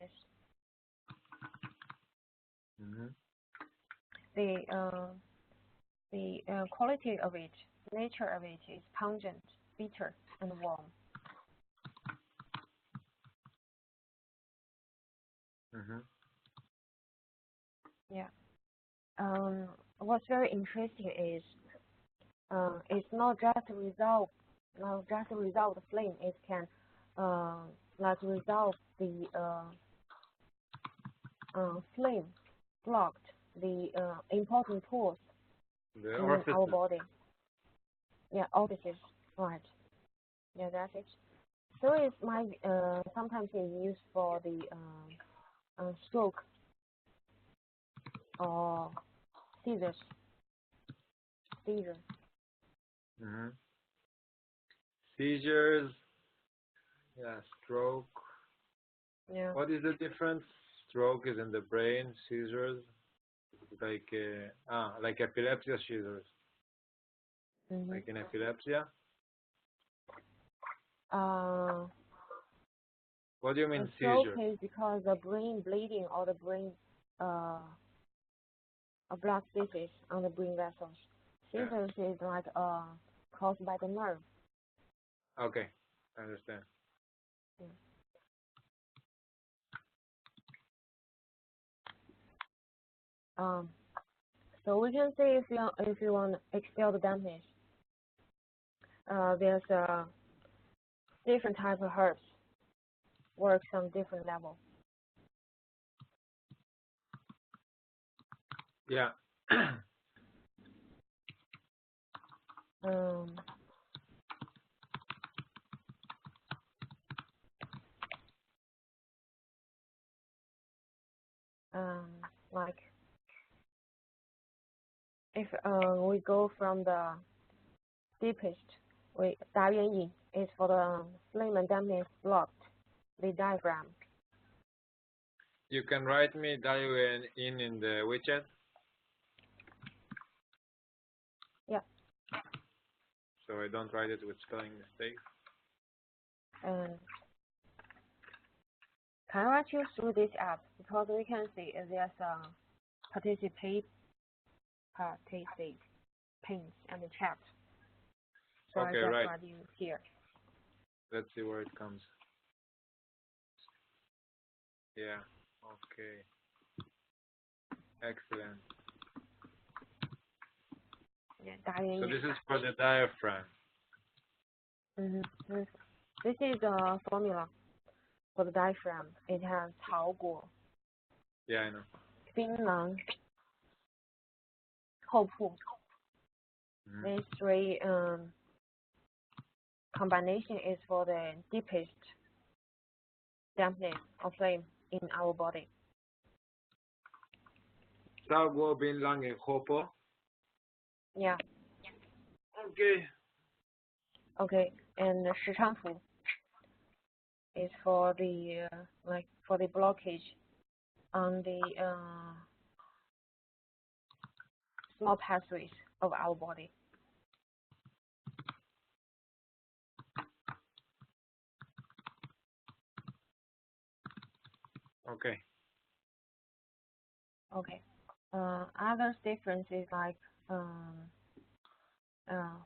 Mm-hmm. The quality of it, nature of it is pungent, bitter, and warm. Mm-hmm. Yeah. What's very interesting is it's not just resolve the flame. It can like resolve the flame blocked the important pores The in orifices. our body. Yeah, orifices, right? Yeah, that's it. So it's sometimes it's used for the stroke or seizures. Mm-hmm. Seizures. Yeah, stroke. Yeah. What is the difference? Stroke is in the brain. Seizures, like epilepsy seizures. Mm-hmm. Like in epilepsy. What do you mean The stroke seizure? is because the brain bleeding or the brain blood disease on the brain vessels. Yeah. Seizures is like caused by the nerve. Okay, I understand. Yeah. So we can say if you want to expel the dampness, there's a different type of herbs works on different level. Yeah. Um, like if we go from the deepest, 大原因 is for the flame and dampness blocked the diaphragm. You can write me Dayu in the widget. Yeah. So I don't write it with spelling mistakes. And can I write you through this app because we can see there's a participate paints and the chat. So Okay, I just right. write you here. Let's see where it comes. Yeah. Okay. Excellent. Yeah, So this is for the diaphragm. Mm-hmm. This is a formula for the diaphragm. It has 草果, Yeah, I know. 槟榔, 厚朴. Mm-hmm. These three combination is for the deepest dampness of flame in our body. Salgo bin lange hopo. Yeah. Okay. Okay. And 石菖蒲 is for the for the blockage on the small pathways of our body. Okay. Okay. Other differences like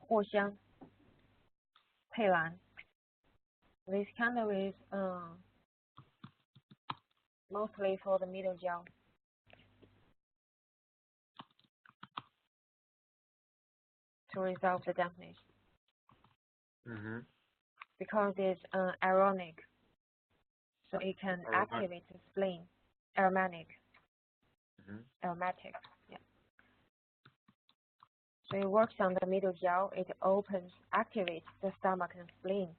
藿香, 佩兰. This kind of is mostly for the middle jaw. To resolve the dampness. Mm-hmm. Because it's aromatic, so it can activate the spleen. Aromatic. Mm-hmm. Aromatic. Yeah. So it works on the middle jaw. It activates the stomach and spleen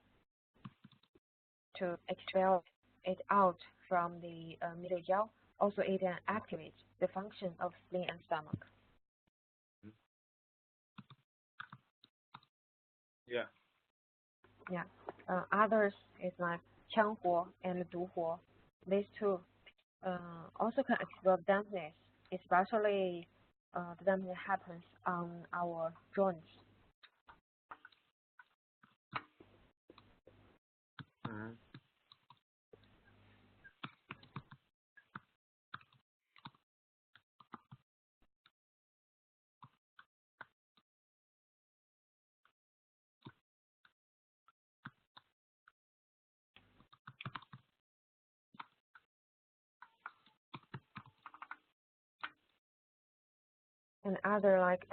to expel it out from the middle jaw. Also, it activates the function of spleen and stomach. Yeah. Yeah. Others is like 羌活 and 毒活. These two also can expel dampness, especially the dampness happens on our joints. And other like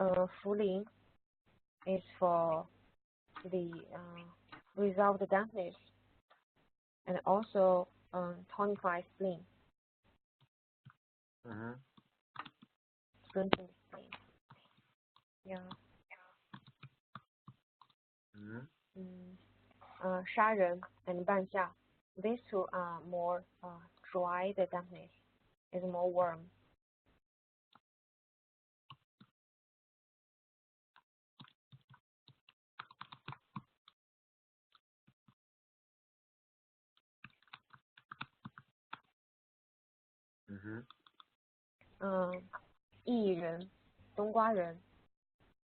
Fulin is for the resolve the dampness and also tonify spleen. Strengthen the spleen. Yeah. 杀人 and 半夏. These two are more dry, the dampness is more warm. Yi ren, 冬瓜仁.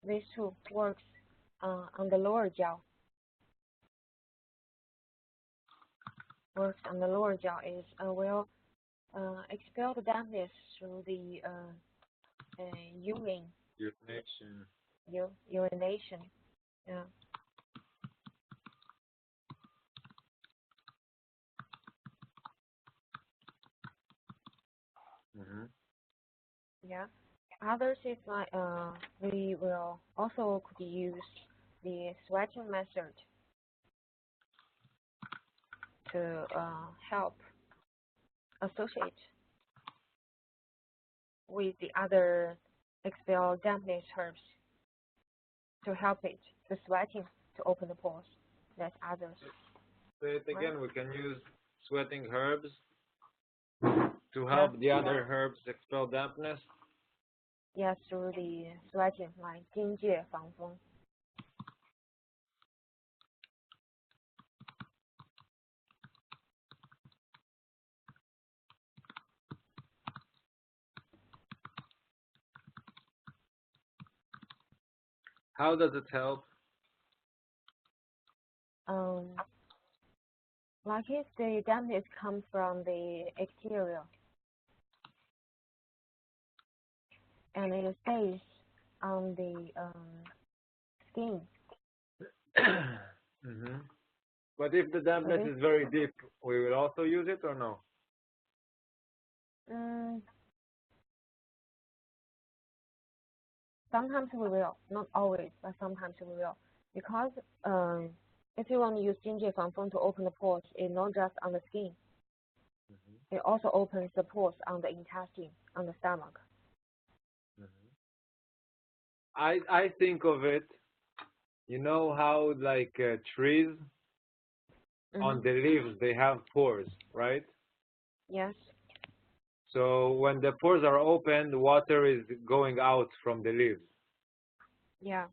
These two works on the lower jaw. Works on the lower jaw is will expel the dampness through the urine. Urination. Yeah. Yeah. Others is like we will also could use the sweating method to help associate with the other expel dampness herbs to help it, the sweating to open the pores. That's others. So again, we can use sweating herbs to help the other herbs expel dampness. Yes, through the sweating, like 荆芥防风. How does it help? Like if the dampness comes from the exterior and it stays on the skin. But if the dampness is very deep, we will also use it or no? Sometimes we will, not always, but sometimes we will. Because if you want to use 荆芥防风 to open the pores, it's not just on the skin. It also opens the pores on the intestine, on the stomach. I think of it, you know how like trees, on the leaves, they have pores, right? Yes. So when the pores are opened, water is going out from the leaves. Yeah.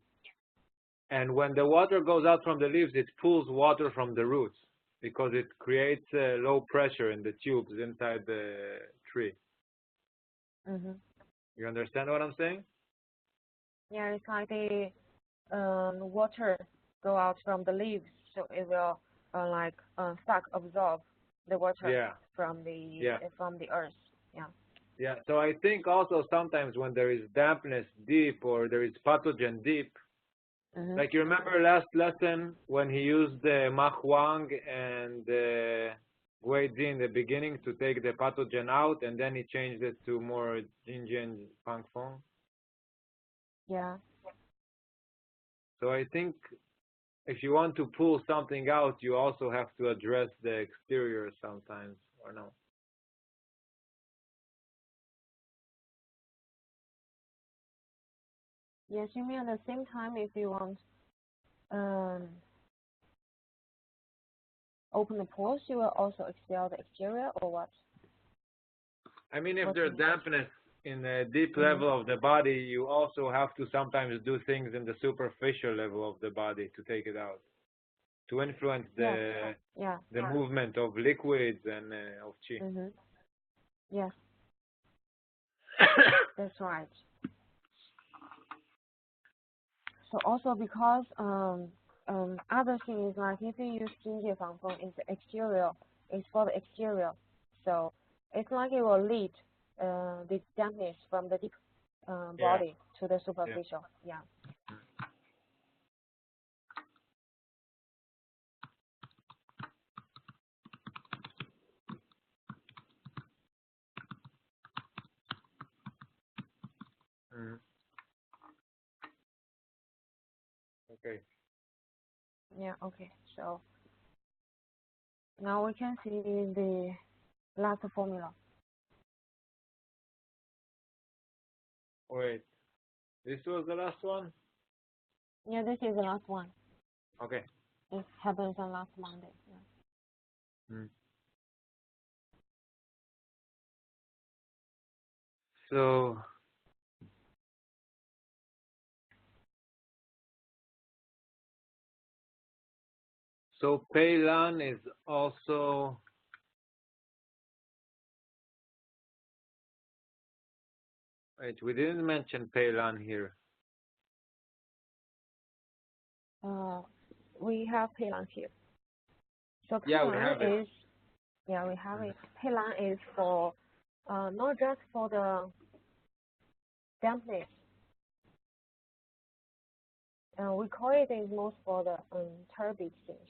And when the water goes out from the leaves, it pulls water from the roots because it creates low pressure in the tubes inside the tree. You understand what I'm saying? Yeah, it's like the water go out from the leaves, so it will absorb the water from the earth. Yeah. Yeah. So I think also sometimes when there is dampness deep or there is pathogen deep, like you remember last lesson when he used the Mach Wang and Wei Zi in the beginning to take the pathogen out, and then he changed it to more Jinji and Pang Feng. Yeah. So I think if you want to pull something out, you also have to address the exterior sometimes, or no? Yes, you mean at the same time if you want open the pores, you will also expel the exterior, or what? I mean, if there's dampness in a deep level of the body, you also have to sometimes do things in the superficial level of the body to take it out, to influence the movement of liquids and of qi. Yes. That's right. So also because other thing is like if you use 荆芥防风, it's the exterior, it's for the exterior, so it's like it will lead the dampness from the deep body to the superficial. Yeah. Okay. Yeah, okay. So now we can see the last formula. Wait, this was the last one? Yeah, this is the last one. Okay. It happens on last Monday. Yeah. So Peilan is also wait, we didn't mention Peilan here. We have Peilan here. So Yeah, we have it. Yeah, we have it. Peilan is for not just for the dampness. We call it is most for the turbid things.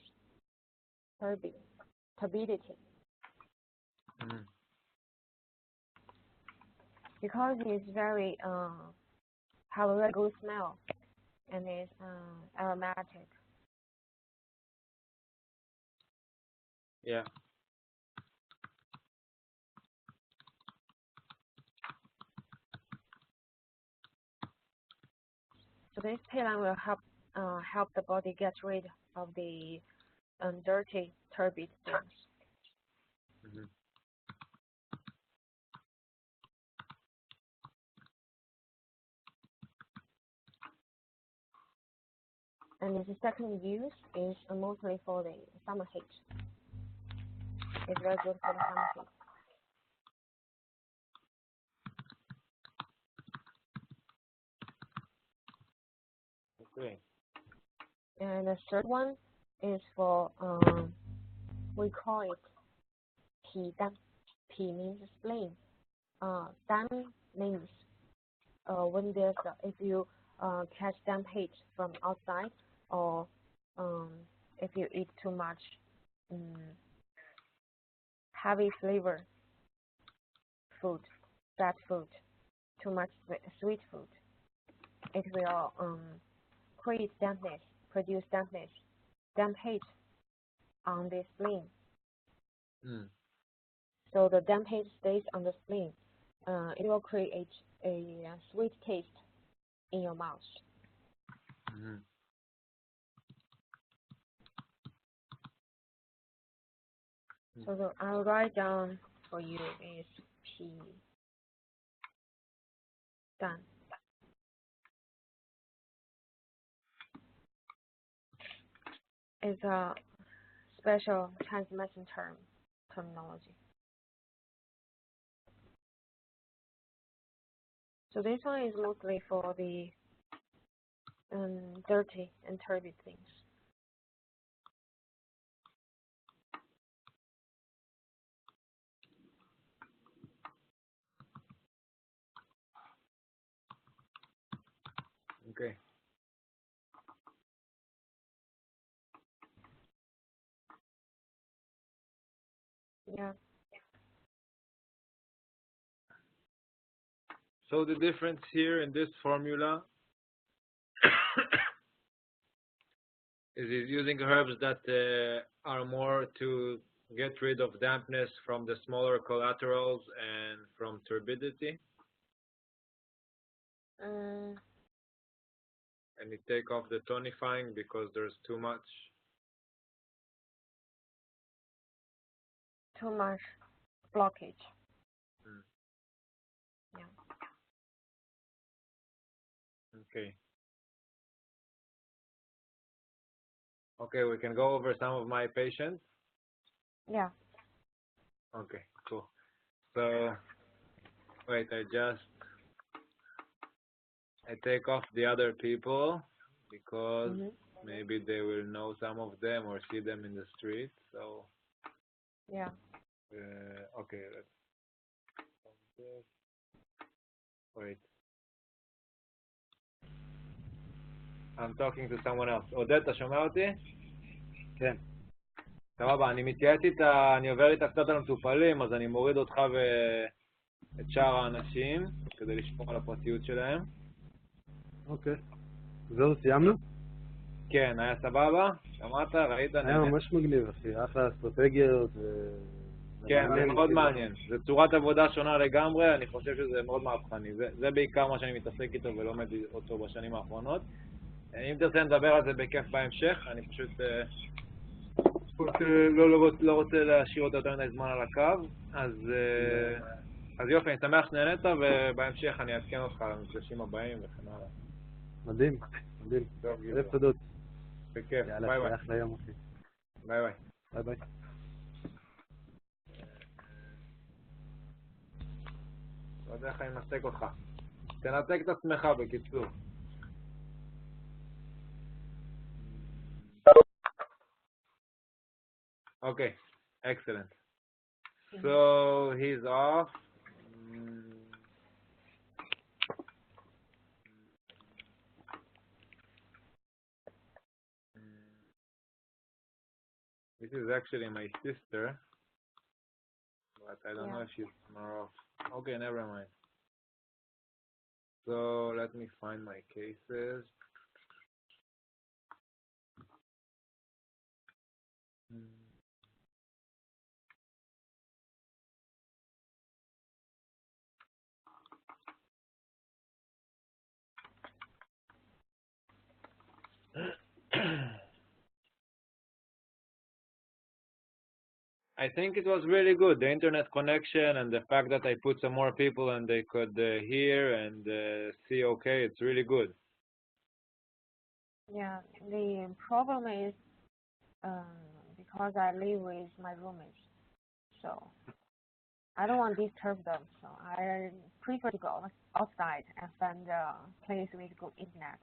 Turbidity. Because it's very have a very good smell and it's aromatic. Yeah. So this Peilan will help the body get rid of the dirty, turbid things. And the second use is mostly for the summer heat. It's very good for the summer heat. Okay. And the third one is for we call it 脾丹. 脾 means spleen. 丹 means when there's if you catch damp heat from outside or if you eat too much heavy flavor food, fat food, too much sweet food, it will create dampness, produce dampness, damp heat on the spleen. So the damp heat stays on the spleen. It will create a sweet taste in your mouth. So I'll write down for you is 脾丹. It's a special Chinese medicine terminology. So this one is mostly for the dirty and turbid things. Okay. Yeah. So the difference here in this formula is he's using herbs that are more to get rid of dampness from the smaller collaterals and from turbidity. And you take off the tonifying because there's too much blockage. Yeah. Okay. Okay, we can go over some of my patients. Yeah. Okay, cool. So, wait, I take off the other people because maybe they will know some of them or see them in the street. So, yeah. Okay, let's this. Wait. I'm talking to someone else. עודד, אתה שומע אותי? כן. סבבה, אני מתייעץ איתה, אני עובר איתה קצת על המטופלים, אז אני מוריד אותך ואת שאר האנשים, כדי לשמור על הפרטיות שלהם. אוקיי. זהו, סיימנו? כן, היה סבבה? שמעת? ראית? היה ממש מגניב, אחי, אחלה אסטרטגיות. כן, זה מאוד מעניין. זו צורת עבודה שונה לגמרי, אני חושב שזה מאוד מהפכני. זה בעיקר מה שאני מתעסק איתו ולומד אותו בשנים האחרונות. אם תרצה נדבר על זה בכיף בהמשך, אני פשוט לא רוצה להשאיר אותה יותר מדי זמן על הקו, אז יופי, אני שמח שנהנית, ובהמשך אני אעדכן אותך על המפגשים הבאים וכן הלאה. מדהים, מדהים. אלף תודות. בכיף, יאללה, ביי ביי. שיהיה אחלה יום, אחי. ביי ביי. ביי ביי. לא יודע איך אני מנתק אותך. תנתק את עצמך בקיצור. Okay, excellent. So he's off. This is actually my sister, but I don't know if she's tomorrow off. Okay, never mind. So let me find my cases. I think it was really good, the internet connection and the fact that I put some more people and they could hear and see okay, it's really good. Yeah, the problem is because I live with my roommates, so I don't want to disturb them, so I prefer to go outside and find a place with good internet.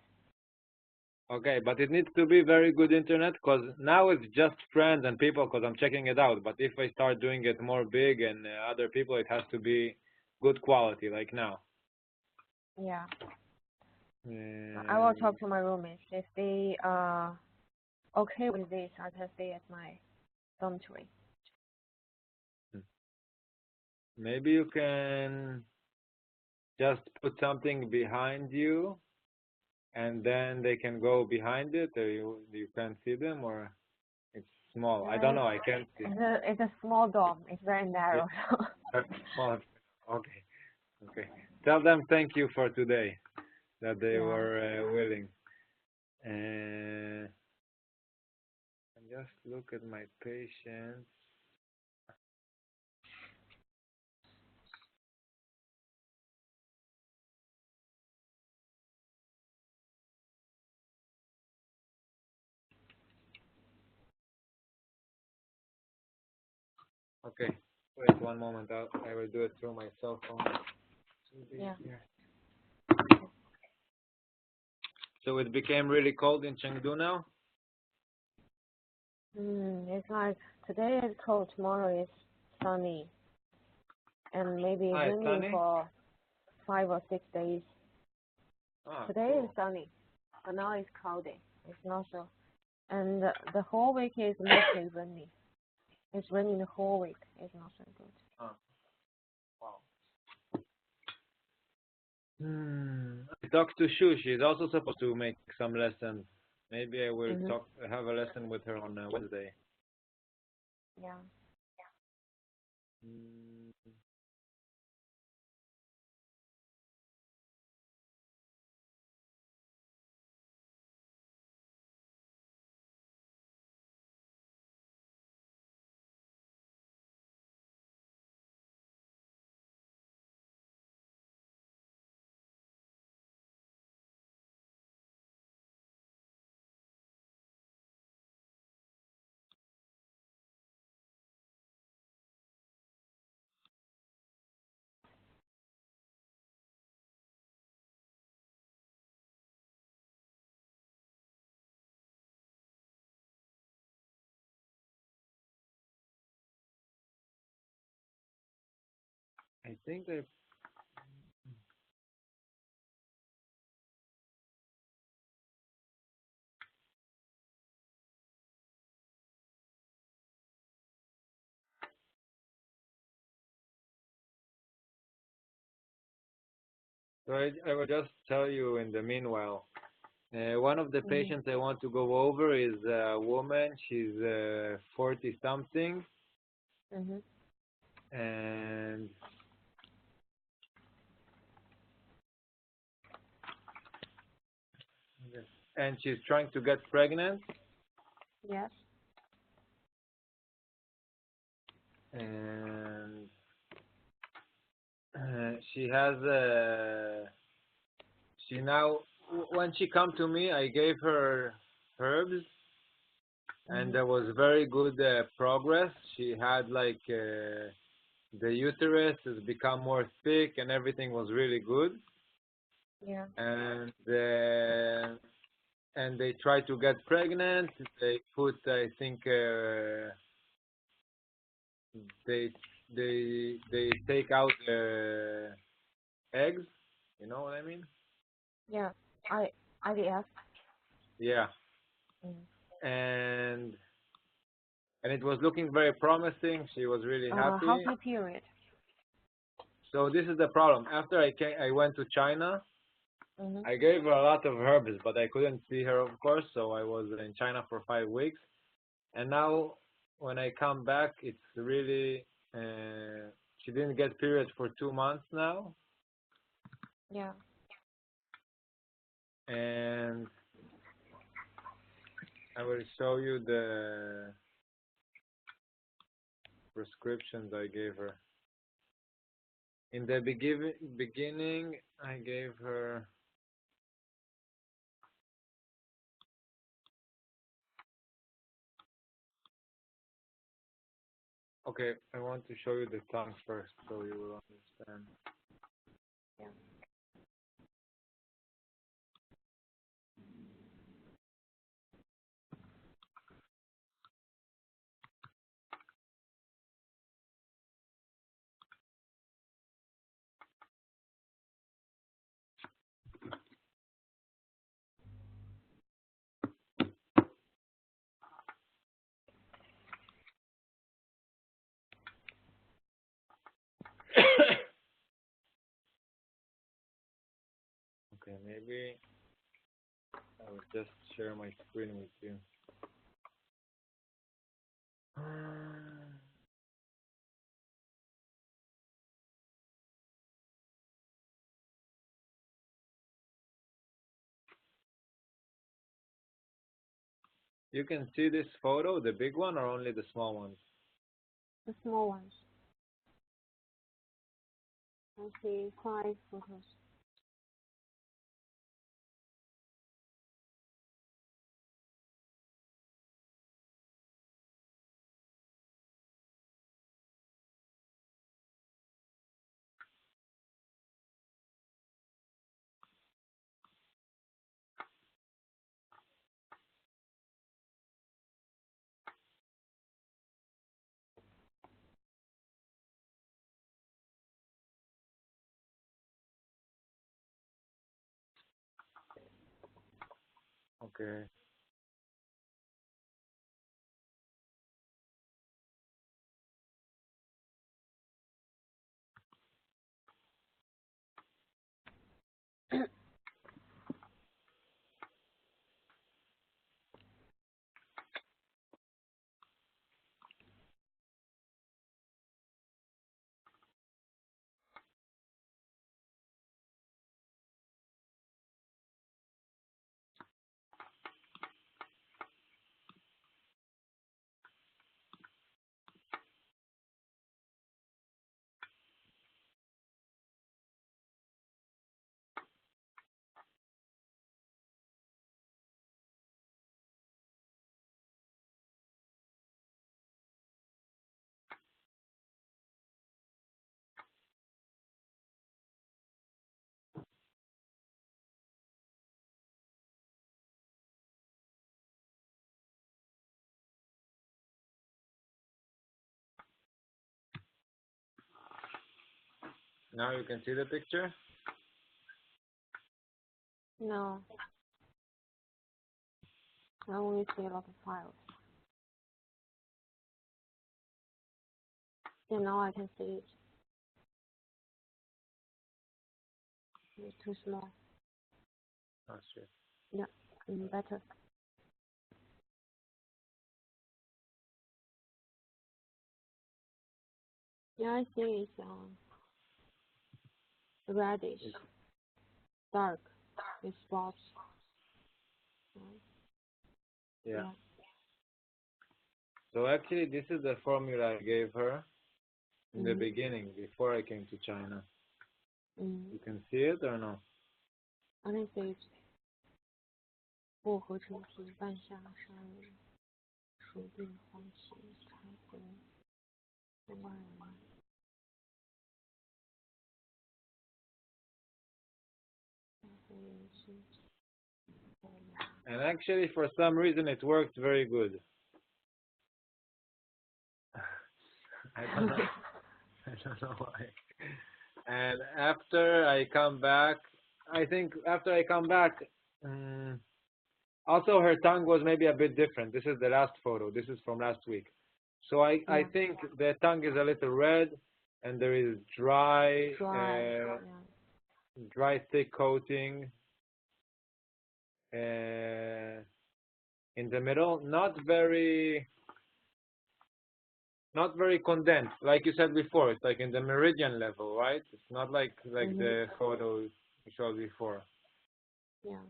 Okay, but it needs to be very good internet because now it's just friends and people because I'm checking it out. But if I start doing it more big and other people, it has to be good quality like now. Yeah. I will talk to my roommates. If they are okay with this, I can stay at my dormitory. Maybe you can just put something behind you and then they can go behind it, or you can't see them, or it's small. I don't know. I can't see. It's a small dorm. It's very narrow. Yeah. Small. Okay. Okay. Tell them thank you for today, that they were willing. And just look at my patients. Okay, wait one moment. I will do it through my cell phone. Yeah. So it became really cold in Chengdu now? It's like today is cold, tomorrow is sunny, and maybe raining for 5 or 6 days. Today is sunny, but now it's cloudy. It's not so. And the whole week is mostly rainy. It's raining the whole week. It's not so good. Wow. I talked to Shu. She's also supposed to make some lessons. Maybe I will have a lesson with her on Wednesday. Yeah. I think I... So I will just tell you in the meanwhile One of the patients I want to go over is a woman. She's 40 something, and she's trying to get pregnant. Yes. And she has she now, when she come to me, I gave her herbs, and there was very good progress. She had like the uterus has become more thick, and everything was really good. Yeah. And they try to get pregnant. They put, I think, they take out the eggs. You know what I mean? Yeah. IVF. Yeah. And it was looking very promising. She was really happy. How's your period? So this is the problem. After I went to China. I gave her a lot of herbs, but I couldn't see her, of course. So I was in China for 5 weeks, and now when I come back, it's really she didn't get period for 2 months now. Yeah. And I will show you the prescriptions I gave her. In the beginning, I gave her. Okay, I want to show you the tongue first, so you will understand. Yeah. Okay, maybe I will just share my screen with you. You can see this photo, the big one, or only the small ones? The small ones. I see 5 photos. Okay. Now you can see the picture? No. I only see a lot of files. Yeah, now I can see it. It's too small. Oh, shit. Yeah, better. Yeah, I see it's reddish, dark, with spots. Yeah. Yeah. So actually, this is the formula I gave her in the Mm-hmm. beginning, before I came to China. Mm. You can see it or no? I can see it. 薄荷橙皮半夏砂仁熟定黄芪柴胡冬瓜仁。And actually, for some reason, it worked very good. I don't know. I don't know why. And after I come back, I think after I come back, also her tongue was maybe a bit different. This is the last photo. This is from last week. So I think the tongue is a little red, and there is dry, thick coating in the middle. Not very condensed, like you said before. It's like in the meridian level, right? It's not like the photo you showed before. Yeah.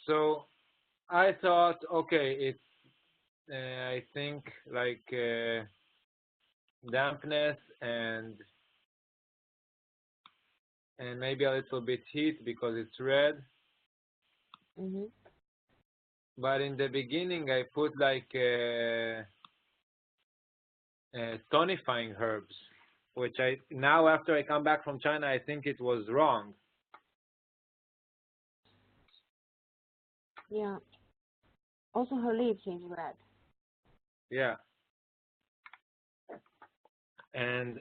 So I thought, okay, it's I think like dampness and maybe a little bit heat because it's red. Mm-hmm. But in the beginning, I put like tonifying herbs, which I now after I come back from China, I think it was wrong. Yeah. Also, her lips is red. Yeah. And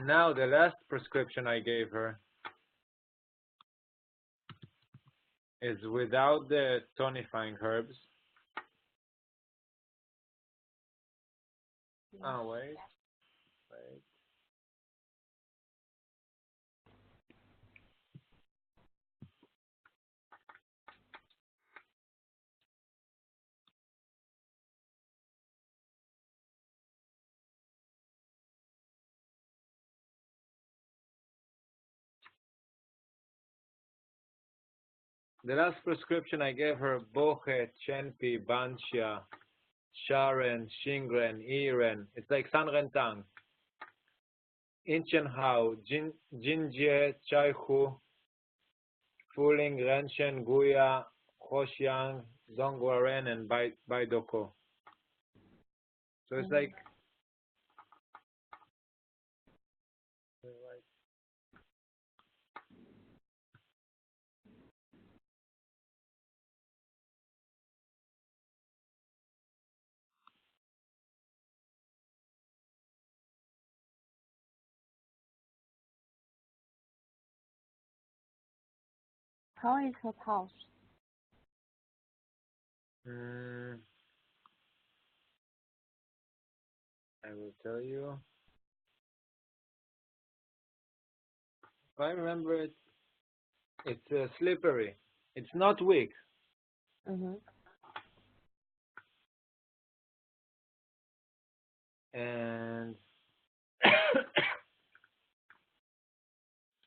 now the last prescription I gave her is without the tonifying herbs. Yeah. Oh, wait. The last prescription I gave her, Boche, Chenpi, Banshia, Sharen, Shingren, Iren. It's like Sanren Tang. Inchenhao, Jinjie, Chaihu, Fuling, Renshen, Guya, Hoshiang, Dongguaren, and Baidoko. So it's like How is her pulse? I will tell you. If I remember it, it's slippery. It's not weak. Mm-hmm. And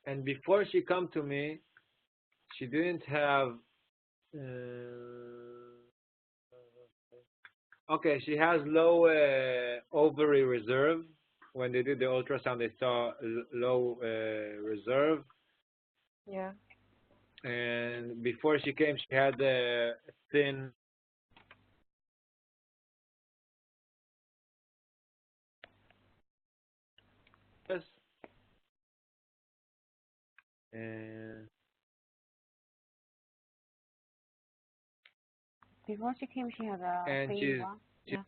and before she come to me, she didn't have. Okay, she has low ovary reserve. When they did the ultrasound, they saw low reserve. Yeah. And before she came, she had thin. And Before she came, she had a and thin she's. one. Yeah.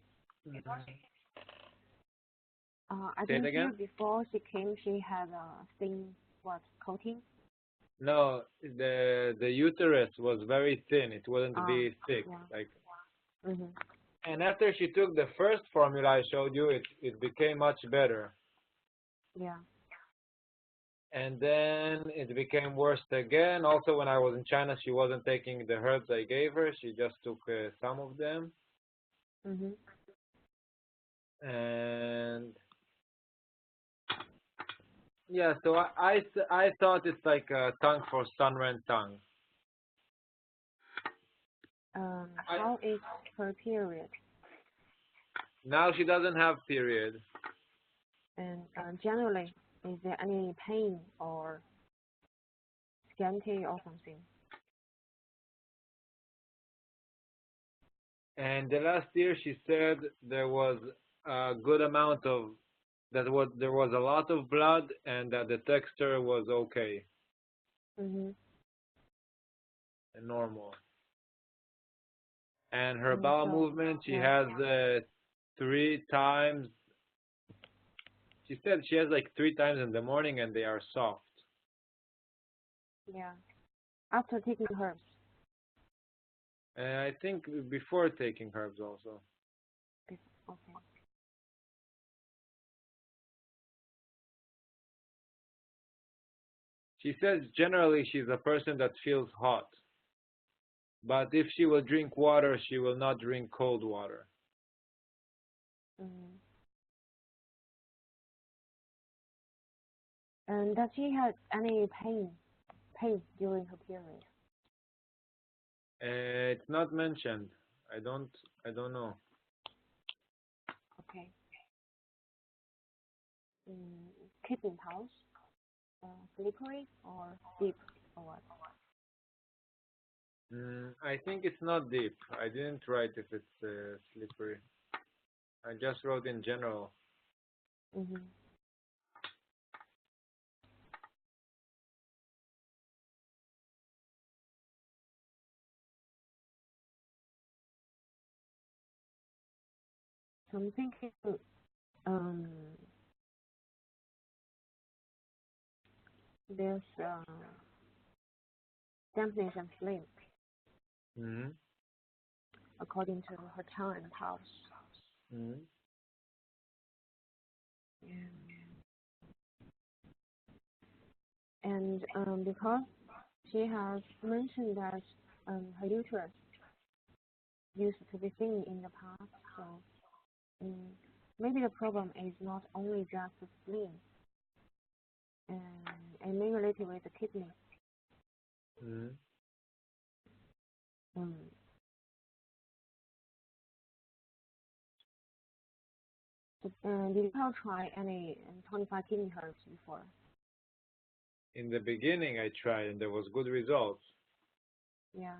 I Say it didn't hear again. before she came, she had a thin coating? No, the uterus was very thin. It wasn't be thick. Yeah. Like. Mm-hmm. And after she took the first formula I showed you, it became much better. Yeah. And then it became worse again. Also, when I was in China, she wasn't taking the herbs I gave her. She just took some of them. Mhm. And yeah, so I thought it's like a tongue for sunran tongue. How is her period? Now she doesn't have period. And generally, is there any pain or scanty or something? And the last year she said there was a good amount of there was a lot of blood and that the texture was okay Mhm. and normal. And her Mm, bowel so movement, she yeah. has 3 times. She said she has like 3 times in the morning and they are soft. Yeah. After taking herbs. And I think before taking herbs also. Okay. She says generally she's a person that feels hot. But if she will drink water, she will not drink cold water. Mm. And does she have any pain during her period? It's not mentioned. I don't know. Okay. Kidney pulse, slippery or deep or what? I think it's not deep. I didn't write if it's slippery. I just wrote in general. Mhm. So I'm thinking, um, there's dampness and phlegm Mm-hmm. according to her tongue and pulse. Mm-hmm. And because she has mentioned that her uterus used to be thin in the past, so maybe the problem is not only just the spleen, and it may relate with the kidney. Mm-hmm. Um, did you have tried any 25 kidney herbs before? In the beginning, I tried and there was good results. Yeah.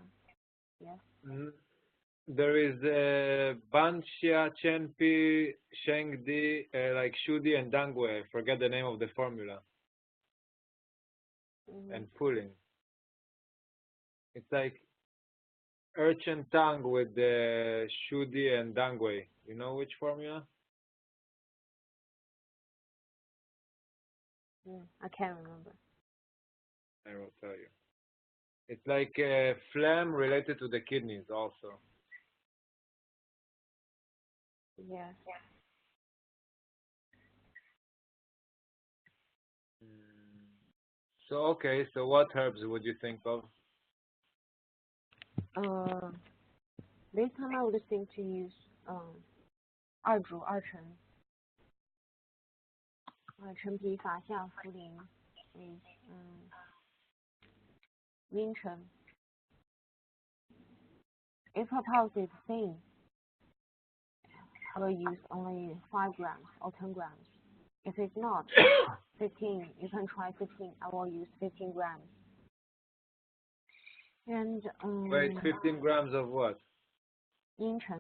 Yes. Mm. There is Banxia, Chenpi, Shengdi, like Shudi and Dangwe. I forget the name of the formula. And pulling. It's like urchin tongue with the Shudi and Dangwe. You know which formula? I can't remember. I will tell you. It's like phlegm related to the kidneys also. Yes. So okay, so what herbs would you think of? This time I would think to use 陈皮、法夏、茯苓 is 茵陈. If her pulse is thin, I will use only 5 grams or 10 grams. If it's not 15, you can try 15. I will use 15 grams. And Wait, 15 grams of what? 茵陈.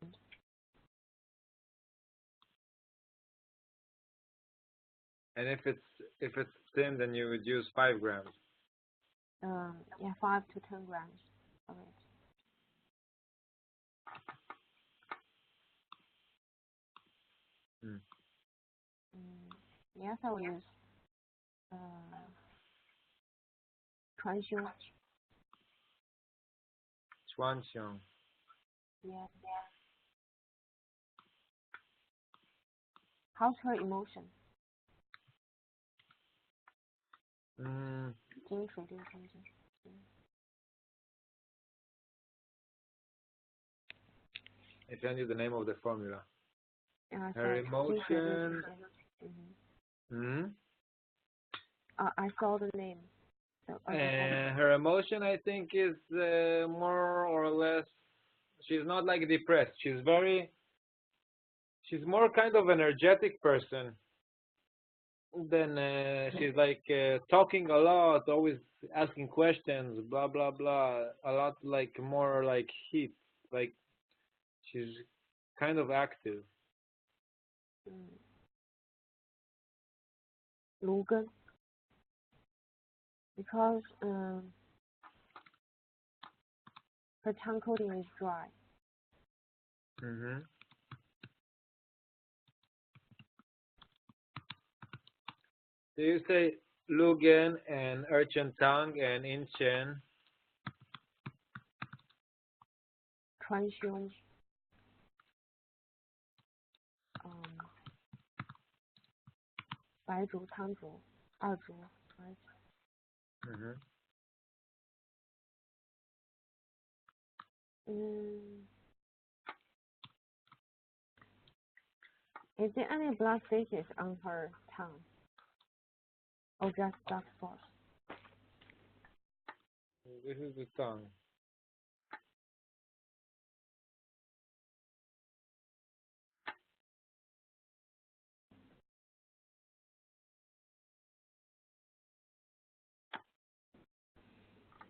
And if it's thin, then you would use 5 grams. Yeah, 5 to 10 grams of it. Yes, I will use 川芎. Chuanxiang. Yes. How's her emotion? I send you the name of the formula. Her emotion. I saw the name. So, her emotion, I think, is more or less. She's not like depressed. She's more kind of energetic person. Then she's like talking a lot, always asking questions, blah blah blah. A lot like more like heat, like she's kind of active. Logan, because her tongue coating is dry. So you say Lugen and Urchin tongue and Inchen. 川芎，白术、苍术、二术，Is there any blood stasis on her tongue? Or just dark spots? This is the tongue.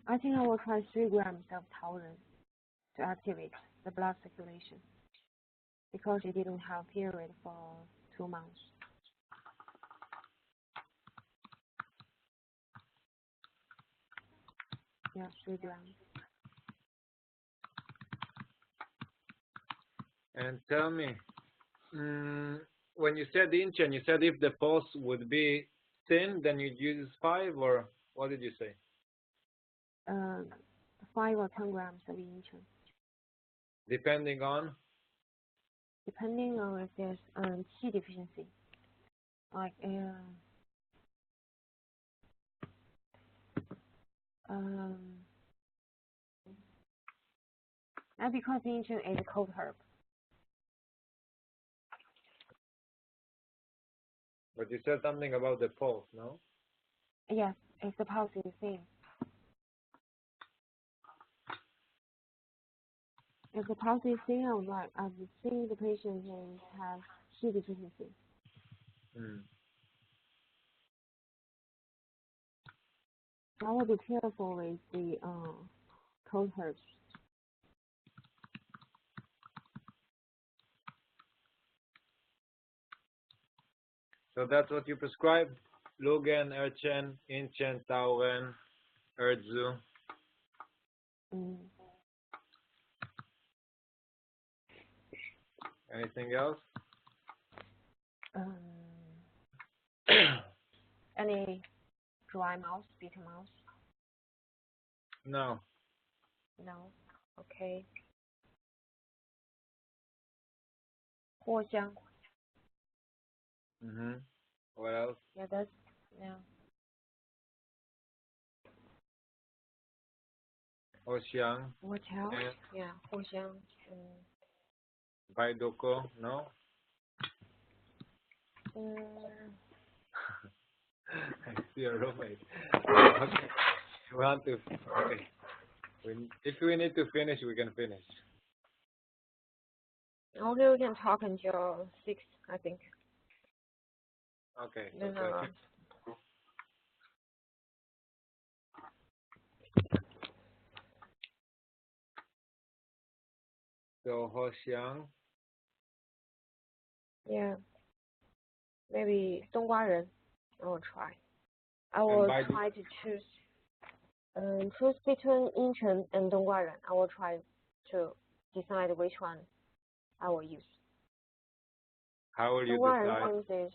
I think I will try 3 grams of taurin to activate the blood circulation because she didn't have period for 2 months. Yeah, 3 grams. And tell me, when you said Inchen, you said if the pulse would be thin, then you'd use 5, or what did you say? 5 or 10 grams of Inchen. Depending on? Depending on if there's qi deficiency. Like, and because Inchen is a cold herb. But you said something about the pulse, no? Yes, if the pulse is thin. If the pulse is thin, I would see the patient has qi deficiency. I will be careful with the cold herbs. So that's what you prescribe? Lugen, Urchen, Inchen, Tauren, Erzu. Anything else? Any dry mouth, bitter mouth? No. No. Okay. 藿香. What else? Yeah. Oxiang. What else? Yeah, 藿香. Baidoko, no? I see a roommate. Okay. You want to? Okay. If we need to finish, we can finish. Okay, we can talk until 6, I think. Okay. Then, so Hoxiang. Yeah. Maybe 冬瓜仁. I will try. I will try to choose between Inchen and 冬瓜仁. I will try to decide which one I will use. How will you 冬瓜仁 decide? is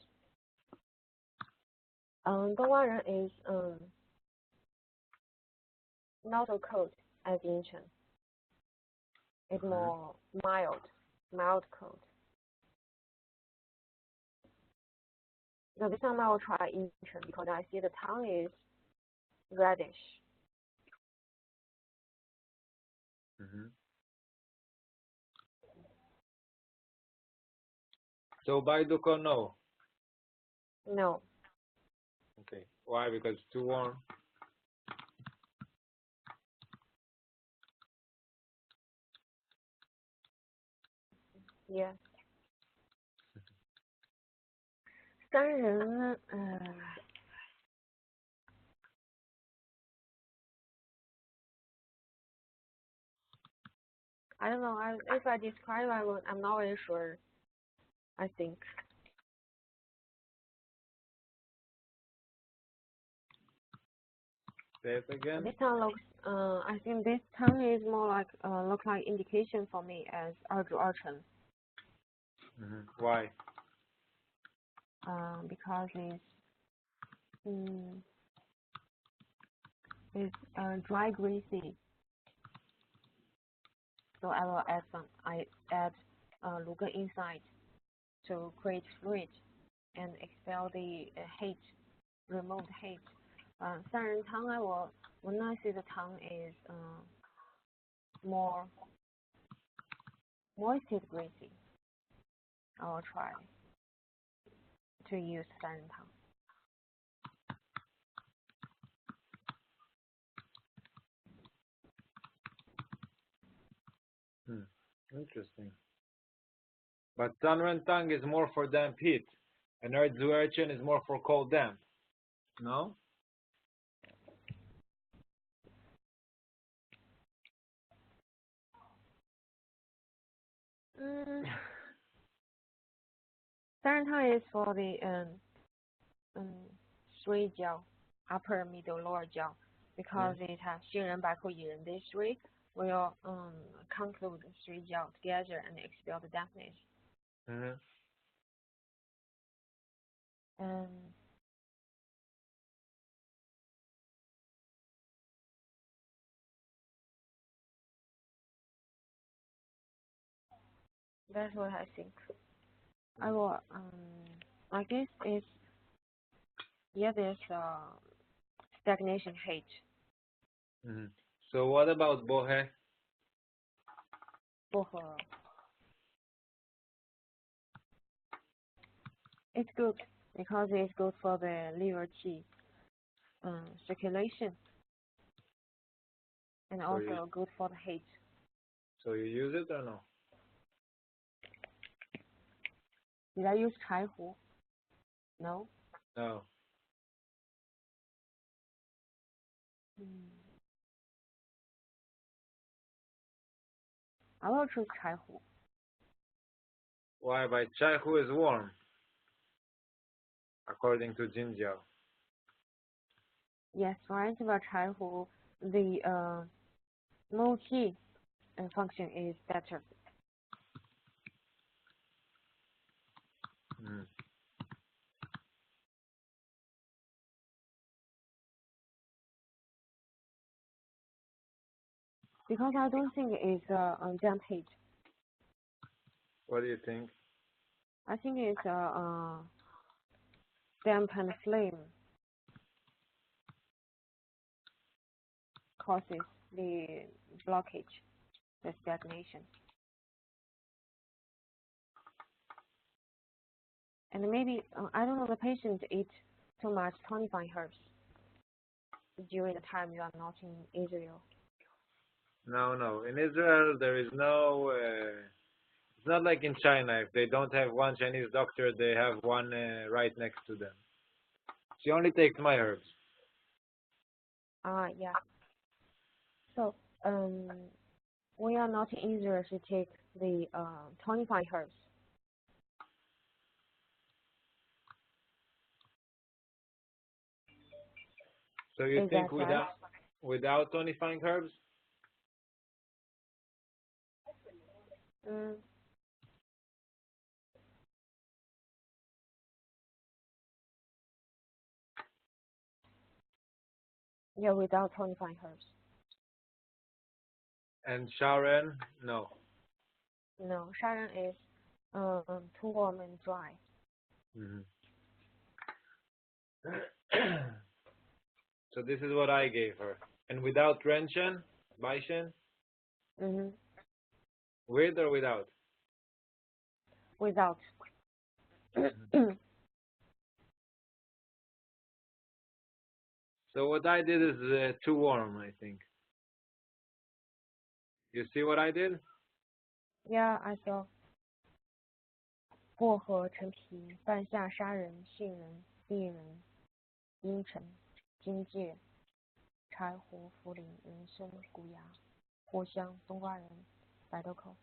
冬瓜仁 is not so cold as Inchen. It's more mild cold. So this time I will try Inchen because I see the tongue is reddish. So Baiduco, no. No. Okay. Why? Because it's too warm. Yes. 三人I don't know. If I describe, I'm not very sure. I think. Say it again. This term looks. I think this term is more like look like indication for me as Archen. Why? Because it's dry greasy. So I will add some. I add Luger inside to create fluid and expel the heat, remove the heat. 三人汤 when I see the tongue is more moisted greasy. I will try to use 三人汤. Interesting. But Sanrentang is more for damp heat, and Erdzuerchen is more for cold damp. No? Mm. 三人汤 is for the 水饺 upper, middle, lower 饺 because it has 杏仁白口薏仁. These three will conclude 水饺 together and expel the dampness. And that's what I think. I will I guess it's there's stagnation heat. So what about Bohe? It's good because it's good for the liver qi circulation and also good for the heat. So you use it or no? Did I use 柴胡? No. No. I will choose 柴胡. Why? By Chaihu is warm, according to Jinjiao. Yes, right. But 柴胡, the low qi function is better. Because I don't think it's damp heat. What do you think? I think it's damp and flame causes the blockage, the stagnation. And maybe, I don't know, the patient eat too much tonifying herbs during the time you are not in Israel. No. In Israel, there is no... it's not like in China. If they don't have one Chinese doctor, they have one right next to them. She only takes my herbs. Yeah. So, we are not in Israel to take the tonifying herbs. So you think without tonifying herbs? Yeah, without tonifying herbs. And Sharon, no. No, Sharon is too warm and dry. So this is what I gave her. And without Renshen, Baishen? With or without? Without. So what I did is too warm, I think. You see what I did? Yeah, I saw. 薄荷、陈皮、半夏、砂仁、杏仁、薏仁、茵陈、荆芥、柴胡、茯苓、人参、谷芽、藿香、冬瓜仁、白豆蔻。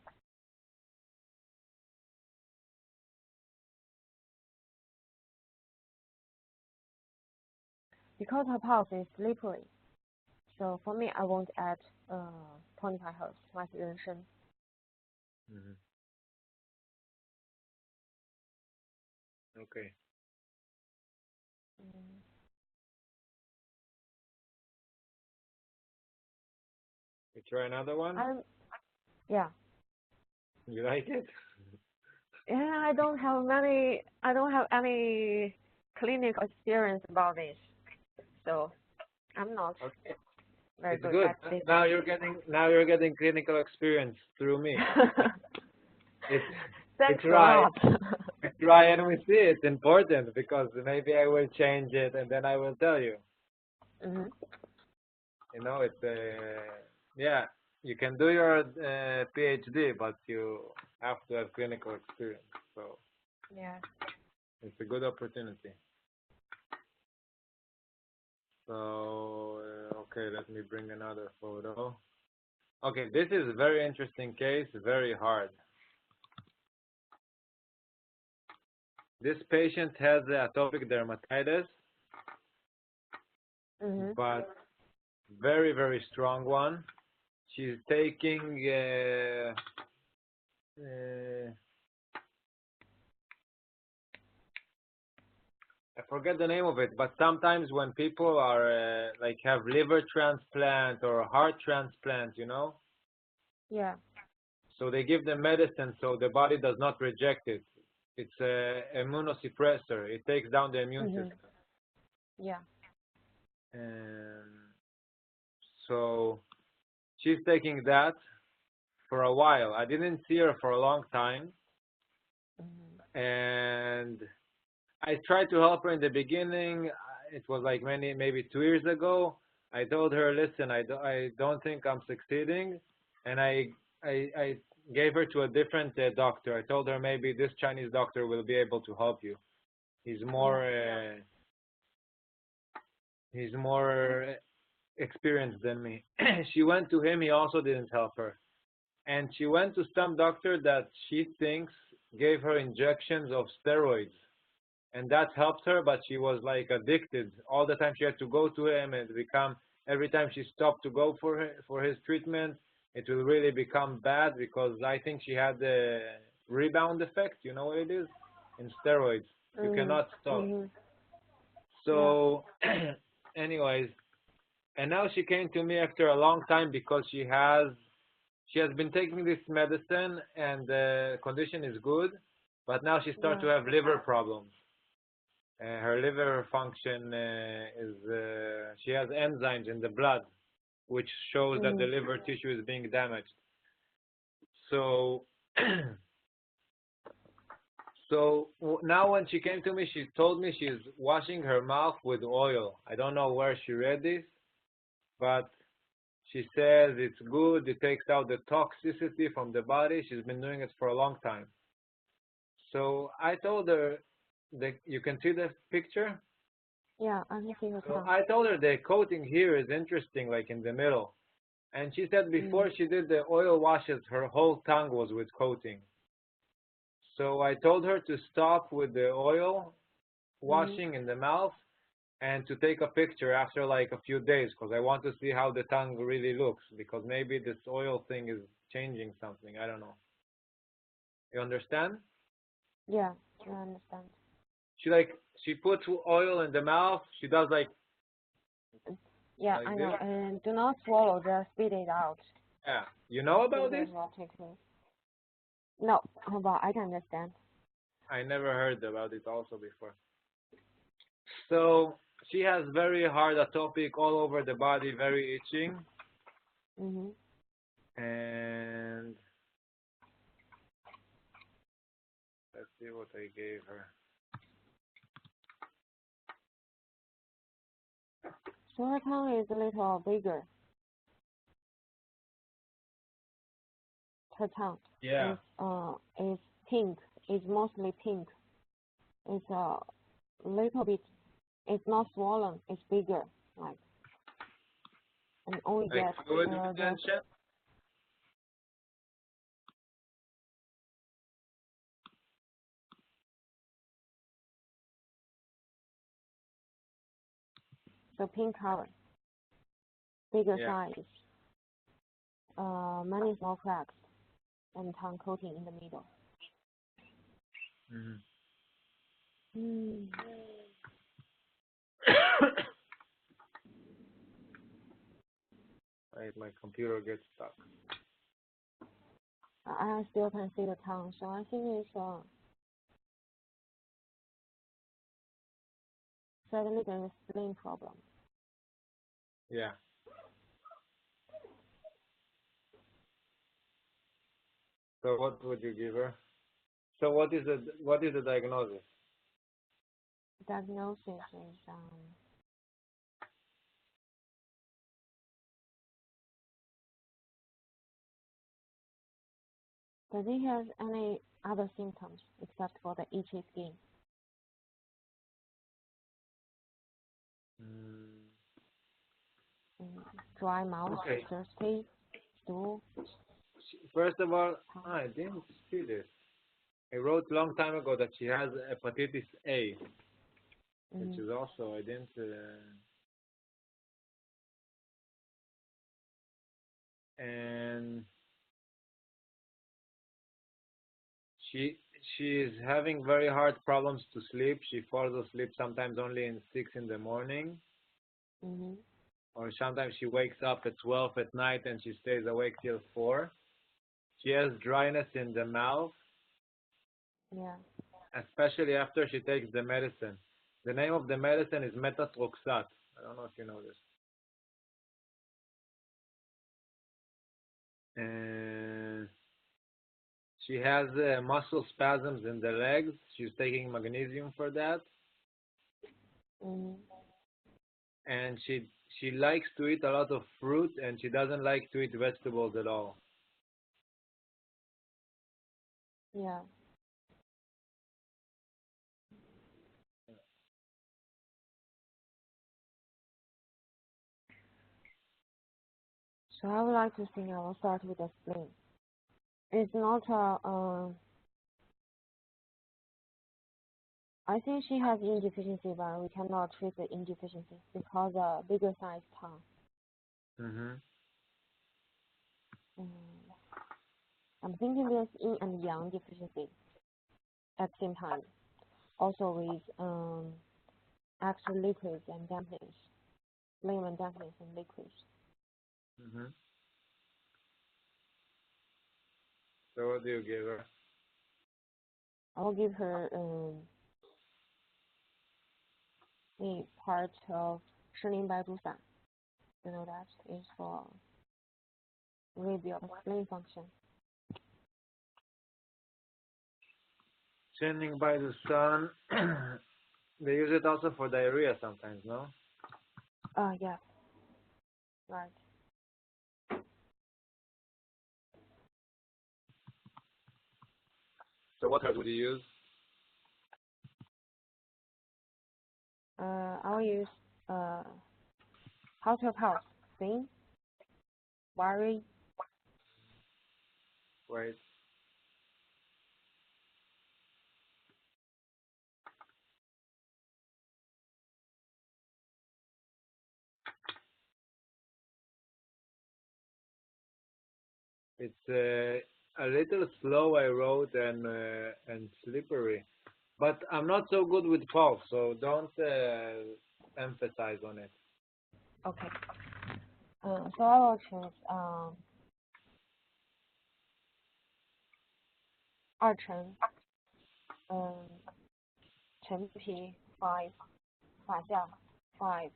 Because her pulse is slippery, so for me, I won't add 25 Hz like 人参. Okay. You try another one? Yeah. You like it? Yeah, I don't have any clinical experience about this, so I'm not very It's good good. at this. Now you're getting clinical experience through me. Thanks it's a right. lot. It's right, and we see it's important because maybe I will change it and then I will tell you. You know, it's yeah. You can do your PhD, but you have to have clinical experience. So Yeah. it's a good opportunity. So okay, let me bring another photo. Okay, this is a very interesting case, very hard. This patient has atopic dermatitis, but very, very strong one. She's taking I forget the name of it, but sometimes when people are like have liver transplant or heart transplant, you know? Yeah. So they give them medicine so the body does not reject it. It's a immunosuppressor. It takes down the immune system. Yeah. So she's taking that for a while. I didn't see her for a long time. And I tried to help her in the beginning. It was like maybe 2 years ago. I told her, listen, I don't think I'm succeeding. And I gave her to a different doctor. I told her maybe this Chinese doctor will be able to help you. He's more experienced than me. She went to him. He also didn't help her. And she went to some doctor that she thinks gave her injections of steroids. And that helped her, but she was like addicted. All the time she had to go to him, and every time she stopped to go for his treatment, it will really become bad because I think she had the rebound effect. You know what it is? In steroids. You cannot stop. So, anyways, and now she came to me after a long time because she has been taking this medicine and the condition is good, but now she starts to have liver problems. Her liver function she has enzymes in the blood, which shows that the liver tissue is being damaged. So, so now when she came to me, she told me she's washing her mouth with oil. I don't know where she read this, but she says it's good. It takes out the toxicity from the body. She's been doing it for a long time. So I told her, you can see the picture? Yeah, I can see it. So I told her the coating here is interesting, like in the middle. And she said before she did the oil washes, her whole tongue was with coating. So I told her to stop with the oil washing in the mouth and to take a picture after like a few days because I want to see how the tongue really looks because maybe this oil thing is changing something. I don't know. You understand? Yeah, I understand. She puts oil in the mouth. She does like. Yeah, like I know. this. And do not swallow, just spit it out. Yeah. You know about this? No, but I can understand. I never heard about it also before. So she has very hard atopic all over the body, very itching. And let's see what I gave her. So her tongue is a little bigger. Her tongue is pink. It's mostly pink. It's a little bit. It's not swollen. It's bigger, like, and only Like get fluid retention. So pink color, bigger size, many small cracks, and tongue coating in the middle. Wait, my computer gets stuck. I still can see the tongue, so I think it's certainly there is spleen problem. Yeah. So what would you give her? So what is the diagnosis? Diagnosis is does he have any other symptoms except for the itchy skin? Dry mouth, thirsty, stool. First of all, I didn't see this. I wrote a long time ago that she has hepatitis A, which is also, I didn't. And she is having very hard problems to sleep. She falls asleep sometimes only in 6 in the morning. Or sometimes she wakes up at 12 at night and she stays awake till 4. She has dryness in the mouth. Yeah. Especially after she takes the medicine. The name of the medicine is metatroxate. I don't know if you know this. And she has muscle spasms in the legs. She's taking magnesium for that. And she likes to eat a lot of fruit, and she doesn't like to eat vegetables at all. Yeah. So I would like to think I will start with the spleen. It's not I think she has iron deficiency, but we cannot treat the iron deficiency because bigger size tongue. I'm thinking there's yin and yang deficiency at the same time, also with extra liquids and dampness, flame and dampness and liquids. So what do you give her? I will give her a part of 石林白术散. You know that is for rebuild spleen function. Standing by the sun. They use it also for diarrhea sometimes, no? Yeah. Right. So what herb would you use? I'll use hot pulse, thin, worry. Right. It's a little slow, I wrote, and slippery. But I'm not so good with pulse, so don't emphasize on it. Okay. So I will choose 二陈陈皮5法夏 5,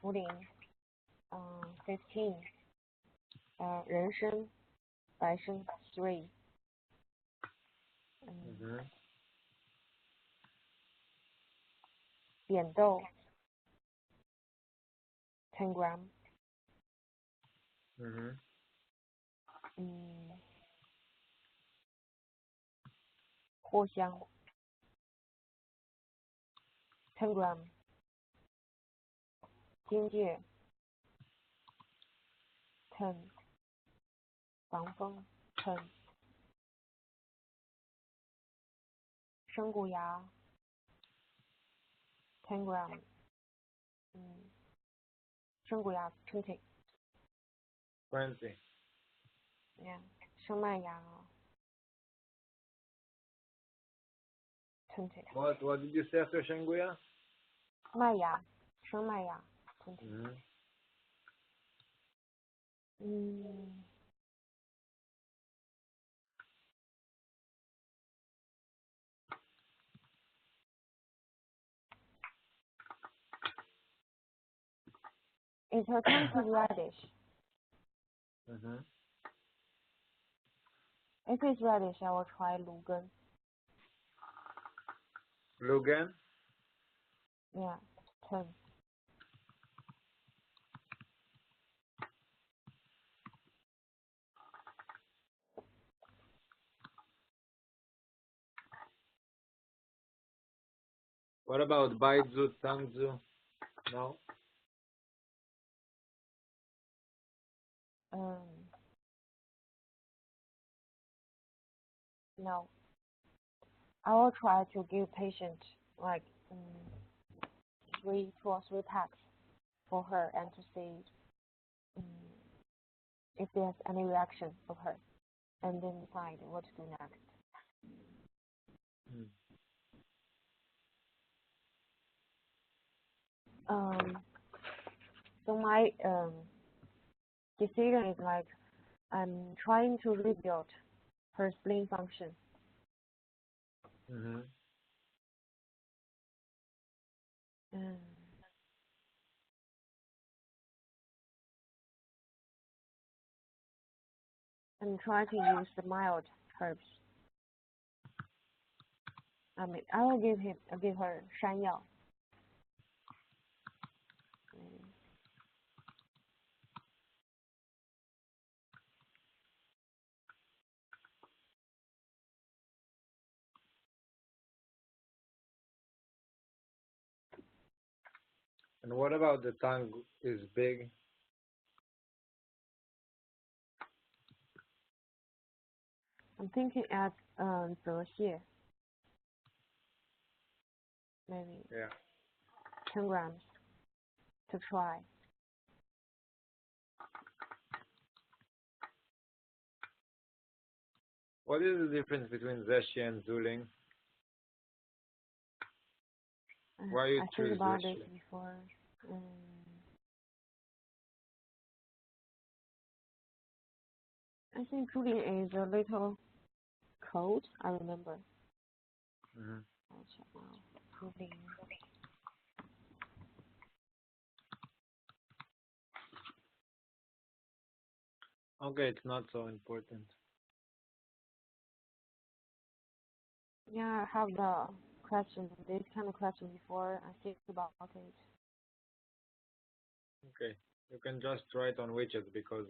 茯苓15, 人参白参 3, 扁豆 10 gram, 藿香 10 gram, 荆芥 10, 防风 10, 生骨芽 10 gram, 生骨芽 20, 20. yeah, 生麦芽 20. What did you say after Shanguya? 麦芽，生麦芽 20. If her tongue is reddish, if it's reddish, I will try Lugan. Lugan? Yeah, 10. What about Baizu, Tangzu? No? No. I will try to give patient like 2 or 3 packs for her and to see if there's any reaction of her, and then decide what to do next. So my decision is like I'm trying to rebuild her spleen function. And try to use the mild herbs. I mean, I will give her 山药. And what about the tongue is big? I'm thinking at 泽泻, maybe 10 grams to try. What is the difference between Zeshi and Zuling? Why you I choose think about Zeshi? it before. I think Julian is a little cold. I remember. I'll check now. Julian. Okay, it's not so important. Yeah, I have the question, this kind of question before. I think about it. Okay, you can just write on widgets because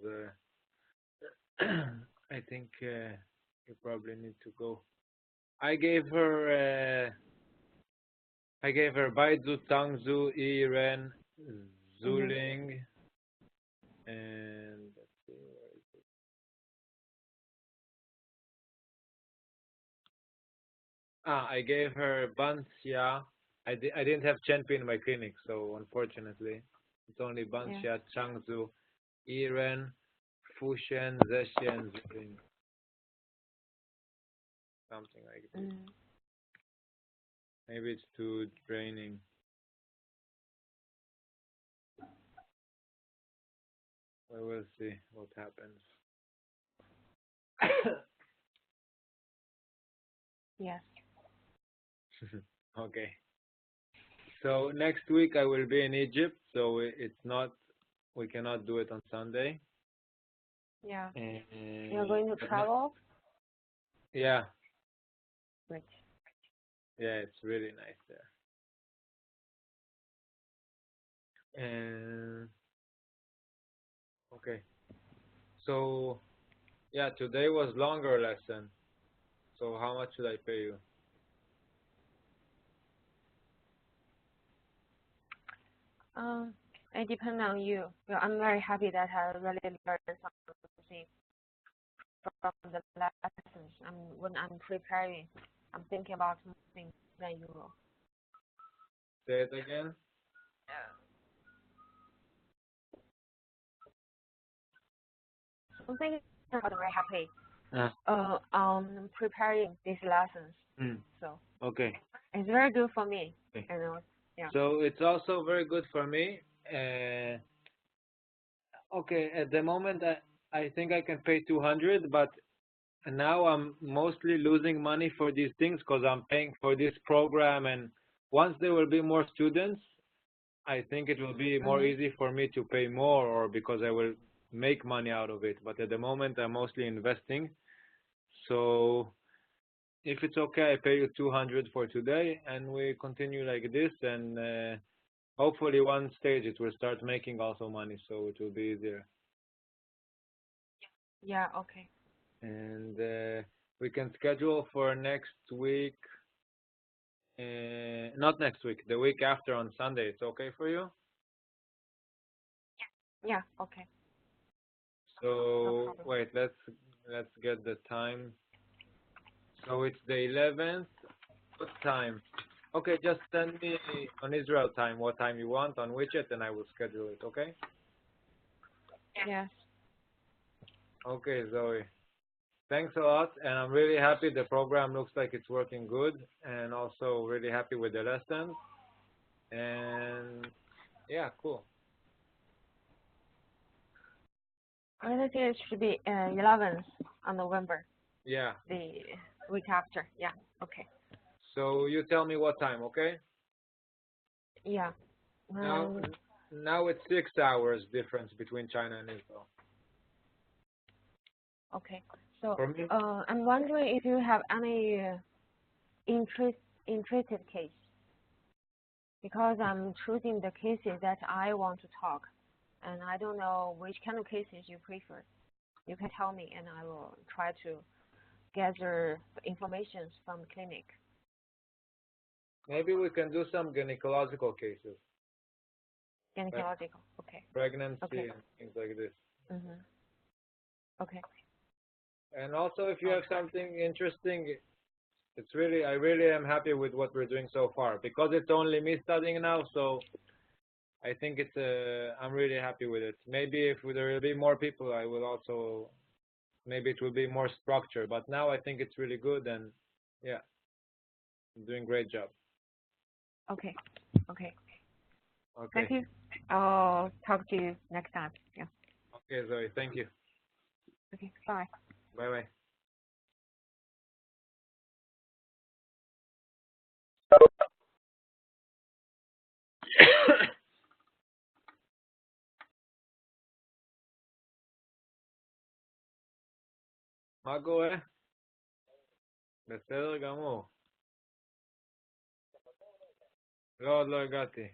I think you probably need to go. I gave her Baizu, Tangzu, Iren, Zuling, and let's see, where is it? I gave her Bansia. I didn't have Chenpi in my clinic, so unfortunately, it's only Bansia, Changzu, Iren, Fushen, Zeshen, Zuling. Something like this. Maybe it's too draining. We will see what happens. Yes. Okay. So next week I will be in Egypt, so we cannot do it on Sunday. Yeah. And You're going to travel? Yeah. Great. Yeah, it's really nice there. And okay. So yeah, today was longer lesson. So how much should I pay you? It depends on you. Well, I'm very happy that I really learned something from the lessons. When I'm preparing, I'm thinking about something than usual. Say it again. I'm thinking about very happy. Ah. Preparing these lessons. So Okay. it's very good for me. Okay. Yeah. So it's also very good for me. Okay, at the moment I think I can pay 200, but now I'm mostly losing money for these things because I'm paying for this program, and once there will be more students, I think it will be more easy for me to pay more, or because I will make money out of it. But at the moment I'm mostly investing. So if it's okay, I pay you 200 for today, and we continue like this, and hopefully one stage it will start making also money, so it will be easier. Yeah, okay. And we can schedule for next week, not next week, the week after on Sunday. It's okay for you? Yeah, okay. So No problem. wait, let's get the time. So it's the 11th. What time? Okay, just send me on Israel time what time you want on widget, and I will schedule it. Okay? Yes. Okay, Zoe. Thanks a lot, and I'm really happy the program looks like it's working good, and also really happy with the lessons. And yeah, cool. I think it should be 11th on November, Yeah. the week after. Yeah, okay. So you tell me what time, okay? Yeah. Now it's 6 hours difference between China and Israel. Okay. So For me? I'm wondering if you have any interested case, because I'm choosing the cases that I want to talk, and I don't know which kind of cases you prefer. You can tell me, and I will try to gather information from the clinic. Maybe we can do some gynecological cases. Gynecological. Okay. Pregnancy Okay. and things like this. Okay. And also, if you have something interesting, I really am happy with what we're doing so far, because it's only me studying now. So I think I'm really happy with it. Maybe if there will be more people, I will also, maybe it will be more structured. But now I think it's really good, and yeah, I'm doing a great job. Okay. Okay. Okay. Thank you. I'll talk to you next time. Yeah. Okay, Zoe. Thank you. Okay. Bye. Bye bye. מה קורה? בסדר גמור. לא, עוד לא הגעתי.